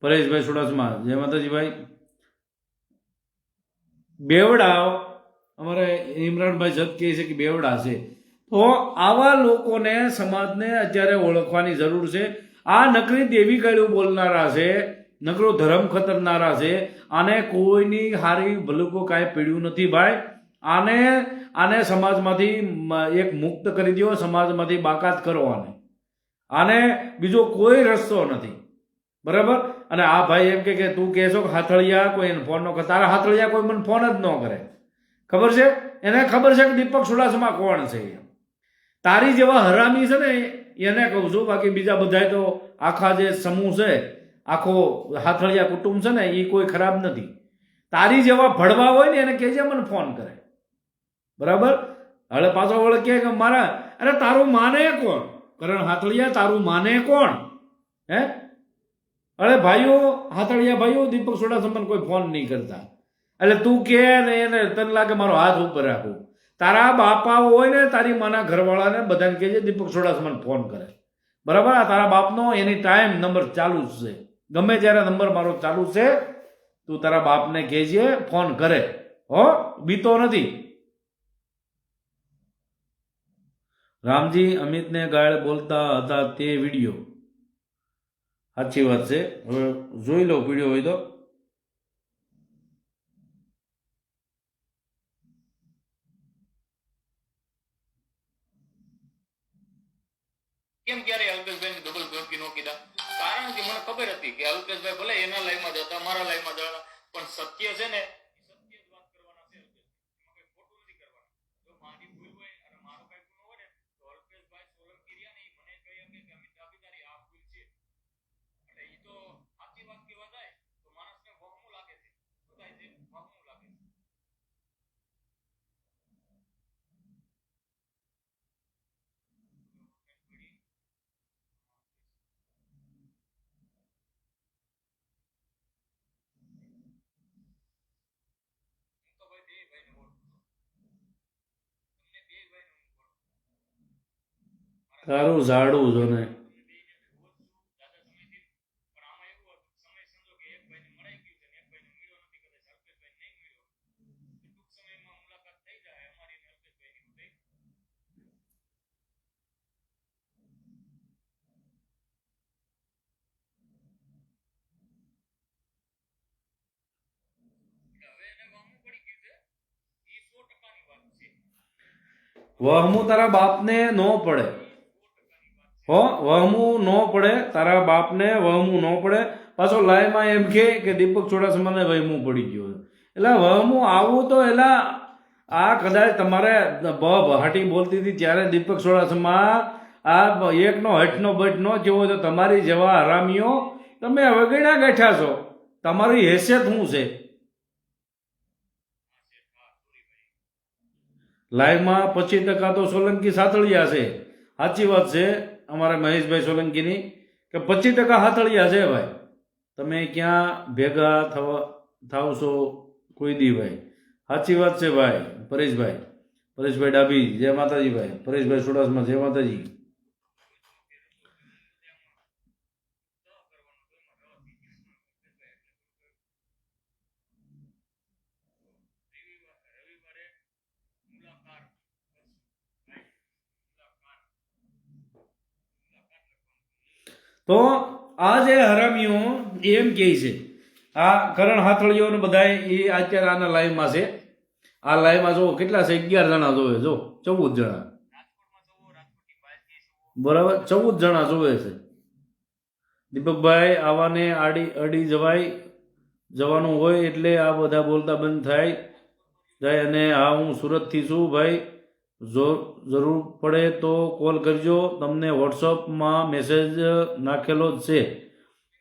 પરેશભાઈ સુડાસમા, જય માતાજી ભાઈ. બેવડા અમારે ઇમરાનભાઈ જત કહે છે કે બેવડા છે, તો આવા લોકોને સમાજને અત્યારે ઓળખવાની જરૂર છે. આ નકરી દેવી ગાળું બોલનારા છે, નકરો ધર્મ ખતરનારા છે, આને કોઈની હારી ભલુકો કાંઈ પીડ્યું નથી ભાઈ. આને સમાજમાંથી એક મુક્ત કરી દો, સમાજમાંથી બાકાત કરો આને બીજો કોઈ રસ્તો નથી, બરાબર. અને આ ભાઈ એમ કે તું કહેશો કે હાથળિયા કોઈ એને ફોન ન કરે, તારા હાથળિયા કોઈ મને ફોન જ ન કરે, ખબર છે એને, ખબર છે કે દીપક સુડાસમા કોણ છે. તારી જેવા હરામી છે ને એને કહું છું, બાકી બીજા બધા તો આખા જે સમૂહ છે, આખો હાથળિયા કુટુંબ છે ને એ કોઈ ખરાબ નથી. તારી જેવા ભડવા હોય ને એને કહેજે મને ફોન કરે, બરાબર. હવે પાછો વળે કે મારા, અરે તારું માને કોણ કરણ હાથળિયા, તારું માને કોણ હે? અરે ભાઈઓ હાથળિયા ભાઈઓ દીપક સુડાસમાને કોઈ ફોન નહીં કરતા, એટલે તું કે ને એને તને લાગે મારો હાથ ઉપર રાખું. તારા બાપા હોય ને તારી માના ઘરવાળાને બધાને કહેજે દીપક સુડાસમાને ફોન કરે, બરાબર. આ તારા બાપનો એની ટાઈમ નંબર ચાલુ જ છે, ગમે ત્યારે નંબર મારો ચાલુ છે, તું તારા બાપને કહેજે ફોન કરે, હો, બીતો નથી. રામજી અમિતને ગાળ બોલતા હતા તે વિડીયો, સાચી વાત છે. હવે જોઈ લો વિડીયો હોય તો. કેમ ક્યારે અલ્પેશભાઈ ડબલ ધમકી નો કીધા? કારણ કે મને ખબર હતી કે અલ્પેશભાઈ ભલે એના લાઈવમાં જતા, મારા લાઈવમાં જતા, પણ સત્ય છે ને સત્ય જ વાત કરવાના છે. એમાં કઈ ખોટું નથી કરવાનું. જો મારી ભૂલ હોય અને મારો કઈ ગુનો હોય ને તો અલ્પેશભાઈ સોલંકી રહ્યા ને મને કહી શકે કે અમિત ડાભી તારી આ ભૂલ છે. એટલે એ તો સાચી વાત કહેવા જાય તો માણસને વહમું લાગે છે. શું થાય છે? વહમું લાગે છે. તારું ઝાડું જો ને વહમું તારા બાપને ન પડે, હો, વહમું ન પડે તારા બાપને, વહમું ન પડે. પાછો લાઈમાં એમ કે દીપક ચુડાસમાને વહમું પડી ગયું, એટલે વહમું આવું તો એલા આ કદાચ તમારે હાટી બોલતી હતી ત્યારે દીપક ચુડાસમા આ એકનો હઠનો બટ નો જેવો તો તમારી જેવા હરામીઓ તમે હવે ગણ્યા બેઠા છો, તમારી હેસિયત શું છે? લાઈવમાં 25% તો સોલંકી સાતળિયા છે, સાચી વાત છે અમારા મહેશભાઈ સોલંકીની કે 25% હાથળિયા છે ભાઈ. તમે ક્યાં ભેગા થાવશો કોઈ દી ભાઈ, સાચી વાત છે ભાઈ. પરેશભાઈ ડાભી, જય માતાજી ભાઈ. પરેશભાઈ સુડાસમા, જય માતાજી. તો આ જે હરામીઓ એમ કહે છે, આ કરણ હાથળીઓ બધા એ અત્યારે આના લાઈવમાં છે. આ લાઈવમાં જો કેટલા છે, 11 જણા જોવે, જો 14 જણા, બરાબર, 14 જણા જોવે છે. દીપકભાઈ આવાને અડી જવાનું હોય એટલે આ બધા બોલતા બંધ થાય. અને હા હું સુરતથી છું ભાઈ, જો જરૂર પડે તો કોલ કરજો, તમને વોટ્સઅપમાં મેસેજ નાખેલો જ છે.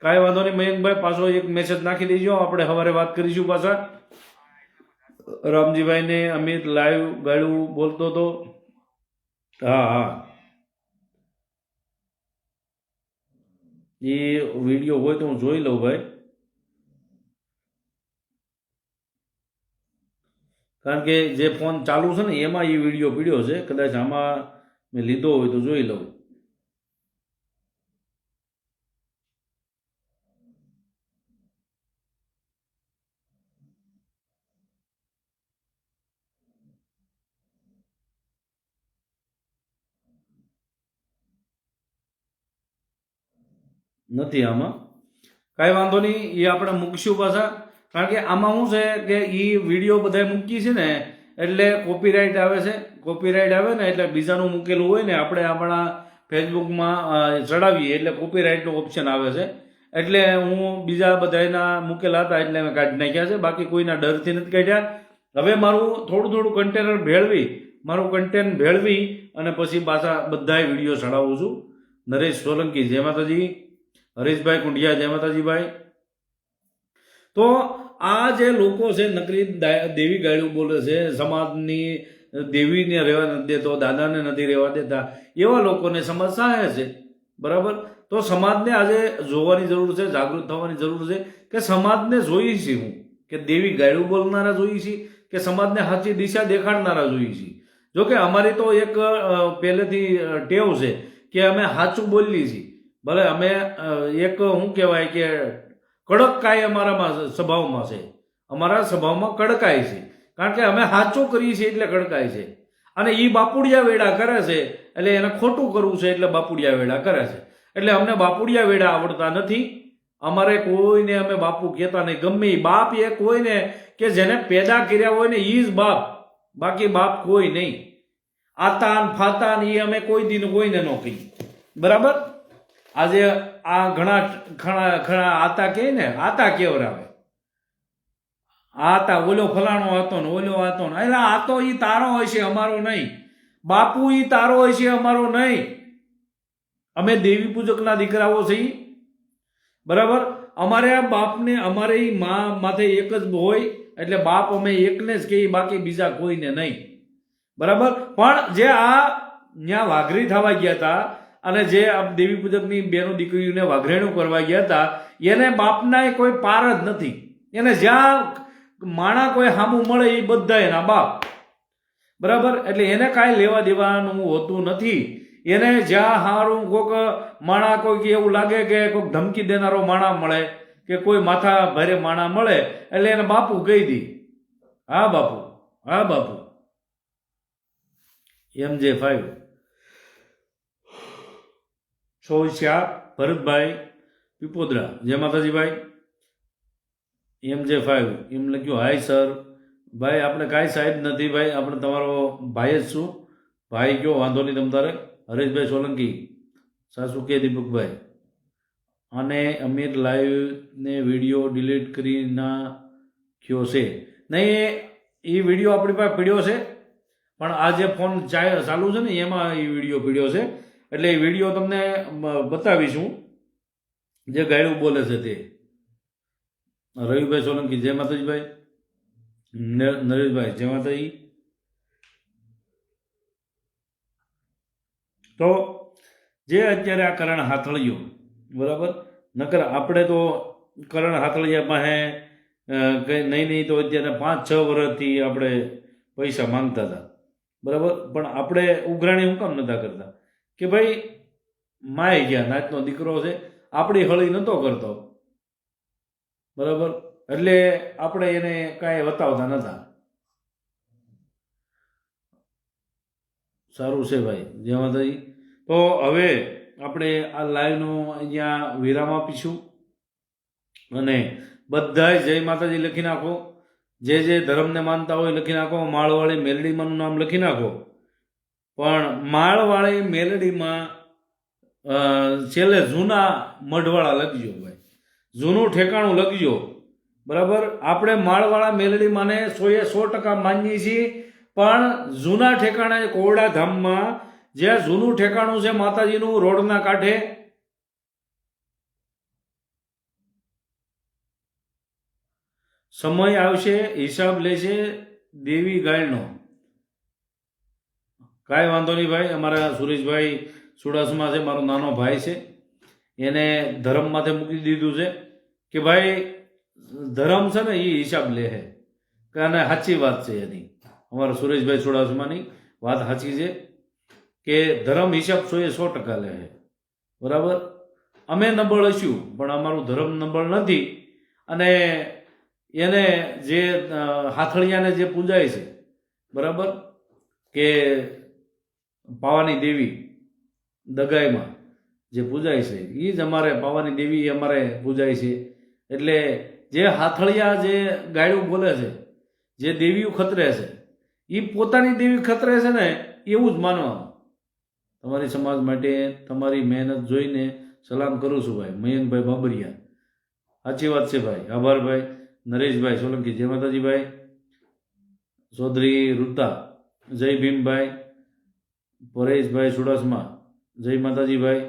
કાંઈ વાંધો નહીં મયંકભાઈ, પાછો એક મેસેજ નાખી દેજો, આપણે સવારે વાત કરીશું પાછા. રામજીભાઈને અમિત લાઈવ ગાળું બોલતો હતો. હા, એ વિડીયો હોય તો હું જોઈ લઉં ભાઈ, કારણ કે જે ફોન ચાલુ છે ને એમાં એ વિડીયો પીડ્યો છે, કદાચ આમાં મેં લીધો હોય તો જોઈ લઉં. નથી આમાં, કાંઈ વાંધો નહીં, એ આપણે મૂકશું પાછા. કારણ કે આમાં શું છે કે એ વિડીયો બધા મૂકી છે ને એટલે કોપીરાઇટ આવે છે. કોપીરાઇટ આવે ને એટલે બીજાનું મૂકેલું હોય ને આપણે આપણા ફેસબુકમાં ચડાવીએ એટલે કોપીરાઇટનો ઓપ્શન આવે છે. એટલે હું બીજા બધાના મૂકેલા હતા એટલે મેં કાઢી નાખ્યા છે, બાકી કોઈના ડરથી નથી કાઢ્યા. હવે મારું થોડું કન્ટેનર ભેળવી અને પછી પાછા બધા વિડીયો ચડાવું છું. નરેશ સોલંકી જય માતાજી, હરેશભાઈ કુંડિયા જય માતાજીભાઈ. તો આ જે લોકો છે નકરી દેવી ગાળું બોલે છે, સમાજની દેવીને રહેવા નથી દેતો, દાદાને નથી રહેવા દેતા, એવા લોકોને સમાજ સહાય છે. બરાબર, તો સમાજને આજે જોવાની જરૂર છે, જાગૃત થવાની જરૂર છે કે સમાજને જોઈએ છીએ હું કે દેવી ગાળું બોલનારા જોઈએ છીએ કે સમાજને સાચી દિશા દેખાડનારા જોઈએ છીએ. જોકે અમારી તો એક પહેલેથી ટેવ છે કે અમે સાચું બોલીએ છીએ. ભલે અમે એક શું કહેવાય કે કડકાઈ અમારામાં સ્વભાવમાં છે, અમારા સ્વભાવમાં કડકાઈ છે, કારણ કે અમે સાચું કરીએ છીએ એટલે કડકાઈ છે. અને એ બાપુડિયા વેડા કરે છે એટલે એને ખોટું કરવું છે એટલે બાપુડિયા વેડા કરે છે. એટલે અમને બાપુડિયા વેડા આવડતા નથી. અમારે કોઈને અમે બાપુ કહેતા નહીં. ગમે બાપ એ કોઈને કે જેને પેદા કર્યા હોય ને એ જ બાપ, બાકી બાપ કોઈ નહીં. આતાન ફાતાન એ અમે કોઈ દિન કોઈને ન કહી. બરાબર, આજે આ ઘણા આતા કહે ને, આતા કેવરાવે, આતા ઓલો ફલાણો હતો ને ઓલો હતો ને, એટલે આ તો ઈ તારો હોય છે અમારો નહીં. બાપુ ઈ તારો હોય છે અમારો નહીં. અમે દેવી પૂજકના દીકરાઓ છીએ. બરાબર, અમારે આ બાપને અમારે માં માથે એક જ હોય એટલે બાપ અમે એકને જ કહીએ, બાકી બીજા કોઈને નહીં. બરાબર, પણ જે આ ત્યાં વાઘરી થવા ગયા હતા અને જે દેવી પૂજકની બેનો દીકરીઓને વાઘરેણું કરવા ગયા હતા એને બાપના કોઈ પાર જ નથી. એને જ્યાં માણા કોઈ સામું મળે એ બધા એના બાપ. બરાબર, એટલે એને કાંઈ લેવા દેવાનું હોતું નથી. એને જ્યાં સારું કોઈક માણા કોઈક એવું લાગે કે કોઈક ધમકી દેનારો માણા મળે કે કોઈ માથા ભારે માણા મળે એટલે એને બાપુ કહી દી. હા બાપુ, હા બાપુ. MJ5 ચોઈસ્યા ભરતભાઈ પીપોદરા જય માતાજીભાઈ. MJ5 એમ લખ્યું, હાય સર. ભાઈ આપણે કાંઈ સાહેબ નથી ભાઈ, આપણે તમારો ભાઈ જ છું. ભાઈ કયો, વાંધો નહીં તમ તારે. હરેશભાઈ સોલંકી સાસુ કે દીપકભાઈ અને અમીર લાઈવને વિડીયો ડિલીટ કરી નાખ્યો છે. નહીં, એ વિડીયો આપણી પાસે પીડ્યો છે, પણ આ જે ફોન ચાલુ છે ને એમાં એ વિડીયો પીડ્યો છે. એટલે એ વિડીયો તમને બતાવીશું જે ગાયડું બોલે છે તે. રવિભાઈ સોલંકી જય માતાજીભાઈ, નરેશભાઈ જય માતાજી. તો જે અત્યારે આ કરણ હાથળીઓ, બરાબર, નકર આપણે તો કરણ હાથળિયા પાસે કંઈ નહીં તો અત્યારે 5-6 વર્ષથી આપણે પૈસા માંગતા હતા. બરાબર, પણ આપણે ઉઘરાણી શું કામ નતા કરતા કે ભાઈ માય ગયા, નાચનો દીકરો છે, આપણી હળી નહોતો કરતો. બરાબર, એટલે આપણે એને કાંઈ બતાવતા નતા. સારું છે ભાઈ, જય માતાજી. તો હવે આપણે આ લાઈવનો અહીંયા વિરામ આપીશું અને બધાય જય માતાજી લખી નાખો. જે ધર્મને માનતા હોય લખી નાખો. માળવાળી મેલડીમાંનું નામ લખી નાખો, પણ માળવાળી મેલડીમાં છેલ્લે જૂના મઢવાળા લખજો ભાઈ, જૂનું ઠેકાણું લખજો. બરાબર, આપણે માળવાળા મેલડીમાંને 100% માનીએ છીએ, પણ જૂના ઠેકાણે કોરડા ધામમાં જ્યાં જૂનું ઠેકાણું છે માતાજીનું રોડના કાંઠે, સમય આવશે હિસાબ લેશે દેવી ગાયનો. કાંઈ વાંધો નહીં ભાઈ, અમારા સુરેશભાઈ ચુડાસમા છે, મારો નાનો ભાઈ છે, એને ધર્મ માથે મૂકી દીધું છે કે ભાઈ ધર્મ છે ને એ હિસાબ લે છે કે અને સાચી વાત છે એની. અમારા સુરેશભાઈ ચુડાસમાની વાત સાચી છે કે ધર્મ હિસાબ 100% લે છે. બરાબર, અમે નબળ હશું પણ અમારું ધર્મ નબળ નથી. અને એને જે હાથળિયાને જે પૂજાય છે, બરાબર, કે પાવાની દેવી દગાઈમાં જે પૂજાય છે એ જ અમારે પાવાની દેવી અમારે પૂજાય છે. એટલે જે હાથળિયા જે ગાયડું બોલે છે, જે દેવીઓ ખતરે છે, એ પોતાની દેવી ખતરે છે ને એવું જ માનવાનું. તમારી સમાજ માટે તમારી મહેનત જોઈને સલામ કરું છું ભાઈ મયંકભાઈ બાબરિયા. સાચી વાત છે ભાઈ, આભાર ભાઈ. નરેશભાઈ સોલંકી જય માતાજી ભાઈ. ચૌધરી રૂતા જય ભીમભાઈ. પરેશભાઈ ચુડાસમા જય માતાજી ભાઈ.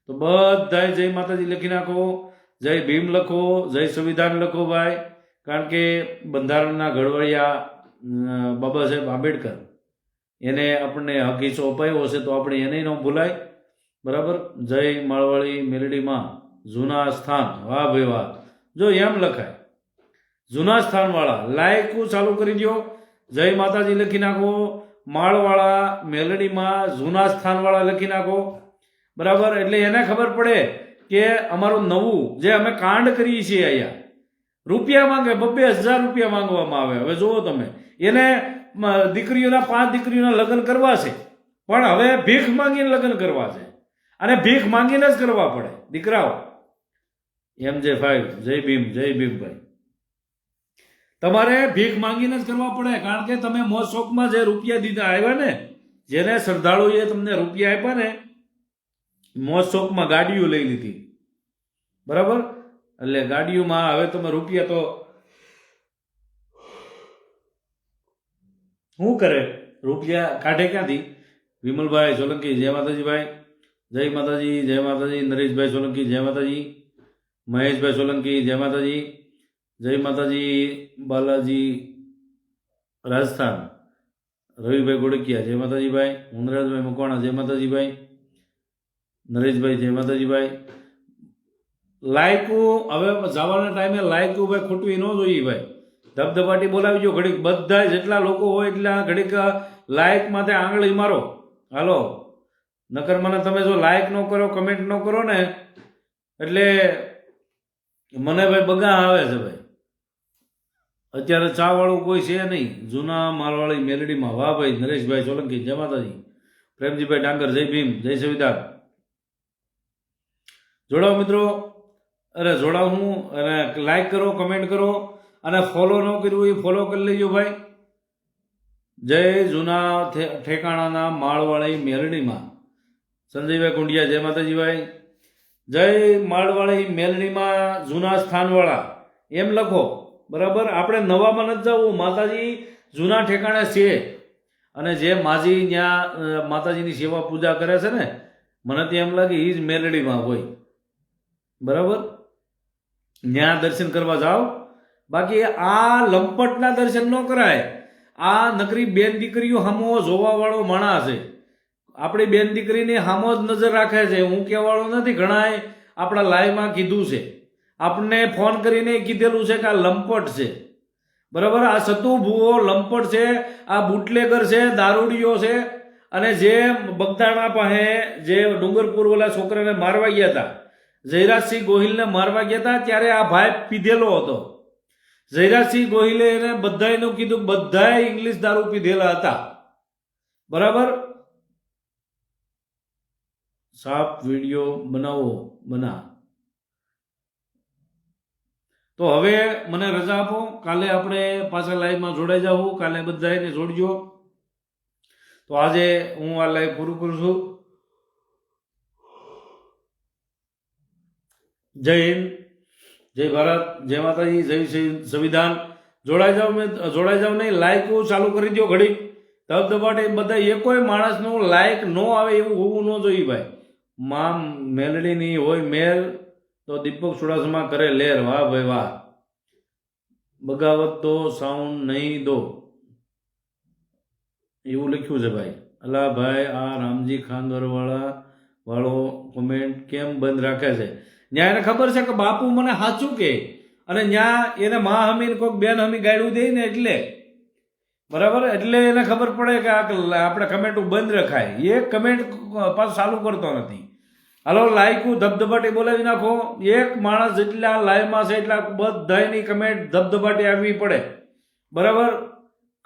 તો બધાય જય માતાજી લખી નાખો, જય ભીમ લખો, જય સંવિધાન લખો ભાઈ. કારણ કે બંધારણના ઘડવૈયા બાબા સાહેબ આંબેડકર એને આપણને હક હિસ્સો અપાયો હશે તો આપણે એને ન ભૂલાય. બરાબર, જય માળવાળી મેલડીમાં જૂના સ્થાન. વાહ ભાઈ વાહ, જો એમ લખાય જૂના સ્થાનવાળા. લાયકું ચાલુ કરી દો, જય માતાજી લખી નાખો, માળવાળા મેલડીમાં જૂના સ્થાનવાળા લખી નાખો. બરાબર, એટલે એને ખબર પડે કે અમારું નવું જે અમે કાંડ કરીએ છીએ અહીંયા રૂપિયા માંગે, 2,000 રૂપિયા માંગવામાં આવે. હવે જુઓ તમે, એને દીકરીઓના 5 દીકરીઓના લગ્ન કરવા છે પણ હવે ભીખ માંગીને લગ્ન કરવા છે અને ભીખ માંગીને જ કરવા પડે દીકરાઓ. MJ5 જય ભીમ, જય ભીમ ભાઈ. તમારે ભીખ માંગીને જ કરવા પડે કારણ કે તમે મોજ શોખમાં જે રૂપિયા દીધા આવ્યા ને, જેને શ્રદ્ધાળુએ તમને રૂપિયા આપ્યા ને, મોજ શોખમાં ગાડીઓ લઈ લીધી. બરાબર, એટલે ગાડીઓમાં હવે તમે રૂપિયા તો શું કરે, રૂપિયા કાઢે ક્યાંથી? વિમલભાઈ સોલંકી જય માતાજી ભાઈ. જય માતાજી, જય માતાજી. નરેશભાઈ સોલંકી જય માતાજી. મહેશભાઈ સોલંકી જય માતાજી. જય માતાજી. બાલાજી રાજસ્થાન. રવિભાઈ ગોડકિયા જય માતાજી ભાઈ. મુનરાજભાઈ મકવાણા જય માતાજી ભાઈ. નરેશભાઈ જય માતાજી ભાઈ. લાયકું હવે જવાના ટાઈમે લાયકું ભાઈ ખોટવી ન જોઈએ ભાઈ. ધબધબાટી બોલાવી જો ઘડીક, બધા જેટલા લોકો હોય એટલા ઘડીક લાયક માથે આંગળી મારો. હાલો, નકર મને તમે જો લાયક ન કરો, કમેન્ટ ન કરો ને એટલે મને ભાઈ બગા આવે છે ભાઈ. અત્યારે ચા વાળું કોઈ છે નહીં જૂના મારવાળી મેલડીમાં. વાહ ભાઈ. નરેશભાઈ સોલંકી જય માતાજી. પ્રેમજીભાઈ ડાંગર જય ભીમ, જય સંવિધાન. જોડાઓ મિત્રો, અરે જોડાવ હું, અને લાઈક કરો, કમેન્ટ કરો, અને ફોલો ન કર્યું એ ફોલો કરી લેજો ભાઈ. જય જૂના ઠેકાણાના માળવાળી મેલડીમાં. સંજયભાઈ કુંડિયા જય માતાજી ભાઈ. જય માળવાળી મેલડીમાં જૂના સ્થાનવાળા એમ લખો. બરાબર, આપણે નવામાં નથી જવું, માતાજી જૂના ઠેકાણે છે. અને જે માજી ત્યાં માતાજીની સેવા પૂજા કરે છે ને, મને ત્યાં એમ લાગે એ જ મેલડીમાં હોય. બરાબર, ત્યાં દર્શન કરવા જાઓ. બાકી આ લંપટના દર્શન ન કરાય. આ નકરી બેન દીકરીઓ હામો જોવા વાળો માણસ છે. આપણી બેન દીકરીની હામો જ નજર રાખે છે. હું કહેવાળો નથી, ઘણાએ આપણા લાઈવમાં કીધું છે, આપણને ફોન કરીને કીધેલું છે કે આ લંપટ છે. બરાબર, આ સતુ ભૂવો લંપટ છે, આ બુટલેગર છે, દારૂડિયો છે. અને જે બગદાણા પાસે જે ડુંગરપુર ઓલા છોકરાને મારવા ગયા હતા, જયરાજસિંહ ગોહિલને મારવા ગયા હતા, ત્યારે આ ભાઈ પીધેલો હતો. જયરાજસિંહ ગોહિલે એને બધાયનું કીધું, બધાય ઇંગ્લિશ દારૂ પીધેલા હતા. બરાબર, સાફ વિડીયો બનાવો બના. તો હવે મને રજા આપો, કાલે આપણે પાછા લાઈવમાં જોડાઈ જાઉં. કાલે બધાને જોડજો. તો આજે હું આ લાઈવ પૂરું કરું છું. જય હિન્દ, જય ભારત, જય માતાજી, જય સંવિધાન. જોડાઈ જાઓ નહીં, લાઈક ચાલુ કરી દો ઘડી. ધબધબાટી બધા એકોય માણસનું લાયક ન આવે એવું હોવું ન જોઈએ ભાઈ. માં મેલડીની હોય મેલ તો દીપક ચુડાસમા કરે લેર. વાહ ભાઈ વાહ. બગાવત તો સાઉન્ડ નહીં દો એવું લખ્યું છે ભાઈ. અલા ભાઈ આ રામજી વાળો કોમેન્ટ કેમ બંધ રાખે છે? ત્યાં એને ખબર છે કે બાપુ મને સાચું કે, અને ત્યાં એને મા હમીને કોઈક બેન હમી ગાડ્યું દે ને એટલે બરાબર, એટલે એને ખબર પડે કે આપણે કમેન્ટ બંધ રખાય. એક કમેન્ટ પાછું ચાલુ કરતો નથી. હાલો લાઈકું ધબધબાટી બોલાવી નાખો. એક માણસ જેટલા લાઈવમાં છે એટલા બધાની કમેન્ટ ધબધબાટી આવવી પડે બરાબર.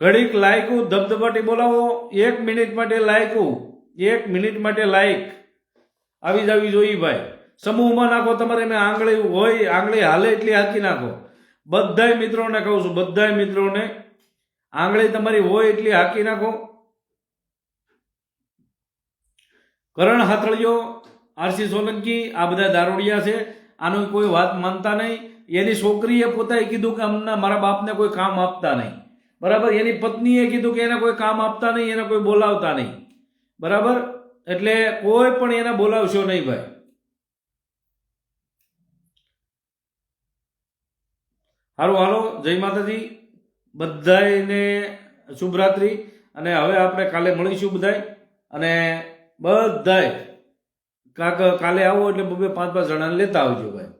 ઘડીક લાઈકું ધબધબાટી બોલાવો. 1 મિનિટ માટે લાઈકું, 1 મિનિટ માટે લાઈક આવી જવી જોઈએ ભાઈ. સમૂહમાં નાખો. તમારે મેં આંગળી હોય, આંગળી હાલે એટલી હાકી નાખો. બધાય મિત્રોને કહું છું, બધાય મિત્રોને આંગળી તમારી હોય એટલી હાકી નાખો. કરણ હાથળિયો, આરસી સોલંકી આ બધા દારૂડિયા છે. આનું કોઈ વાત માનતા નહીં. એની છોકરીએ પોતે કીધું કે અમને મારા બાપને કોઈ કામ આપતા નહીં બરાબર. એની પત્નીએ કીધું કે એને કોઈ કામ આપતા નહીં, એને કોઈ બોલાવતા નહીં બરાબર. એટલે કોઈ પણ એને બોલાવશો નહીં ભાઈ. હાલો હાલો, જય માતાજી બધાને, શુભરાત્રિ. અને હવે આપણે કાલે મળીશું બધાય. અને બધાય કાલે આવો એટલે 2-5 જણાને લેતા આવજો ભાઈ.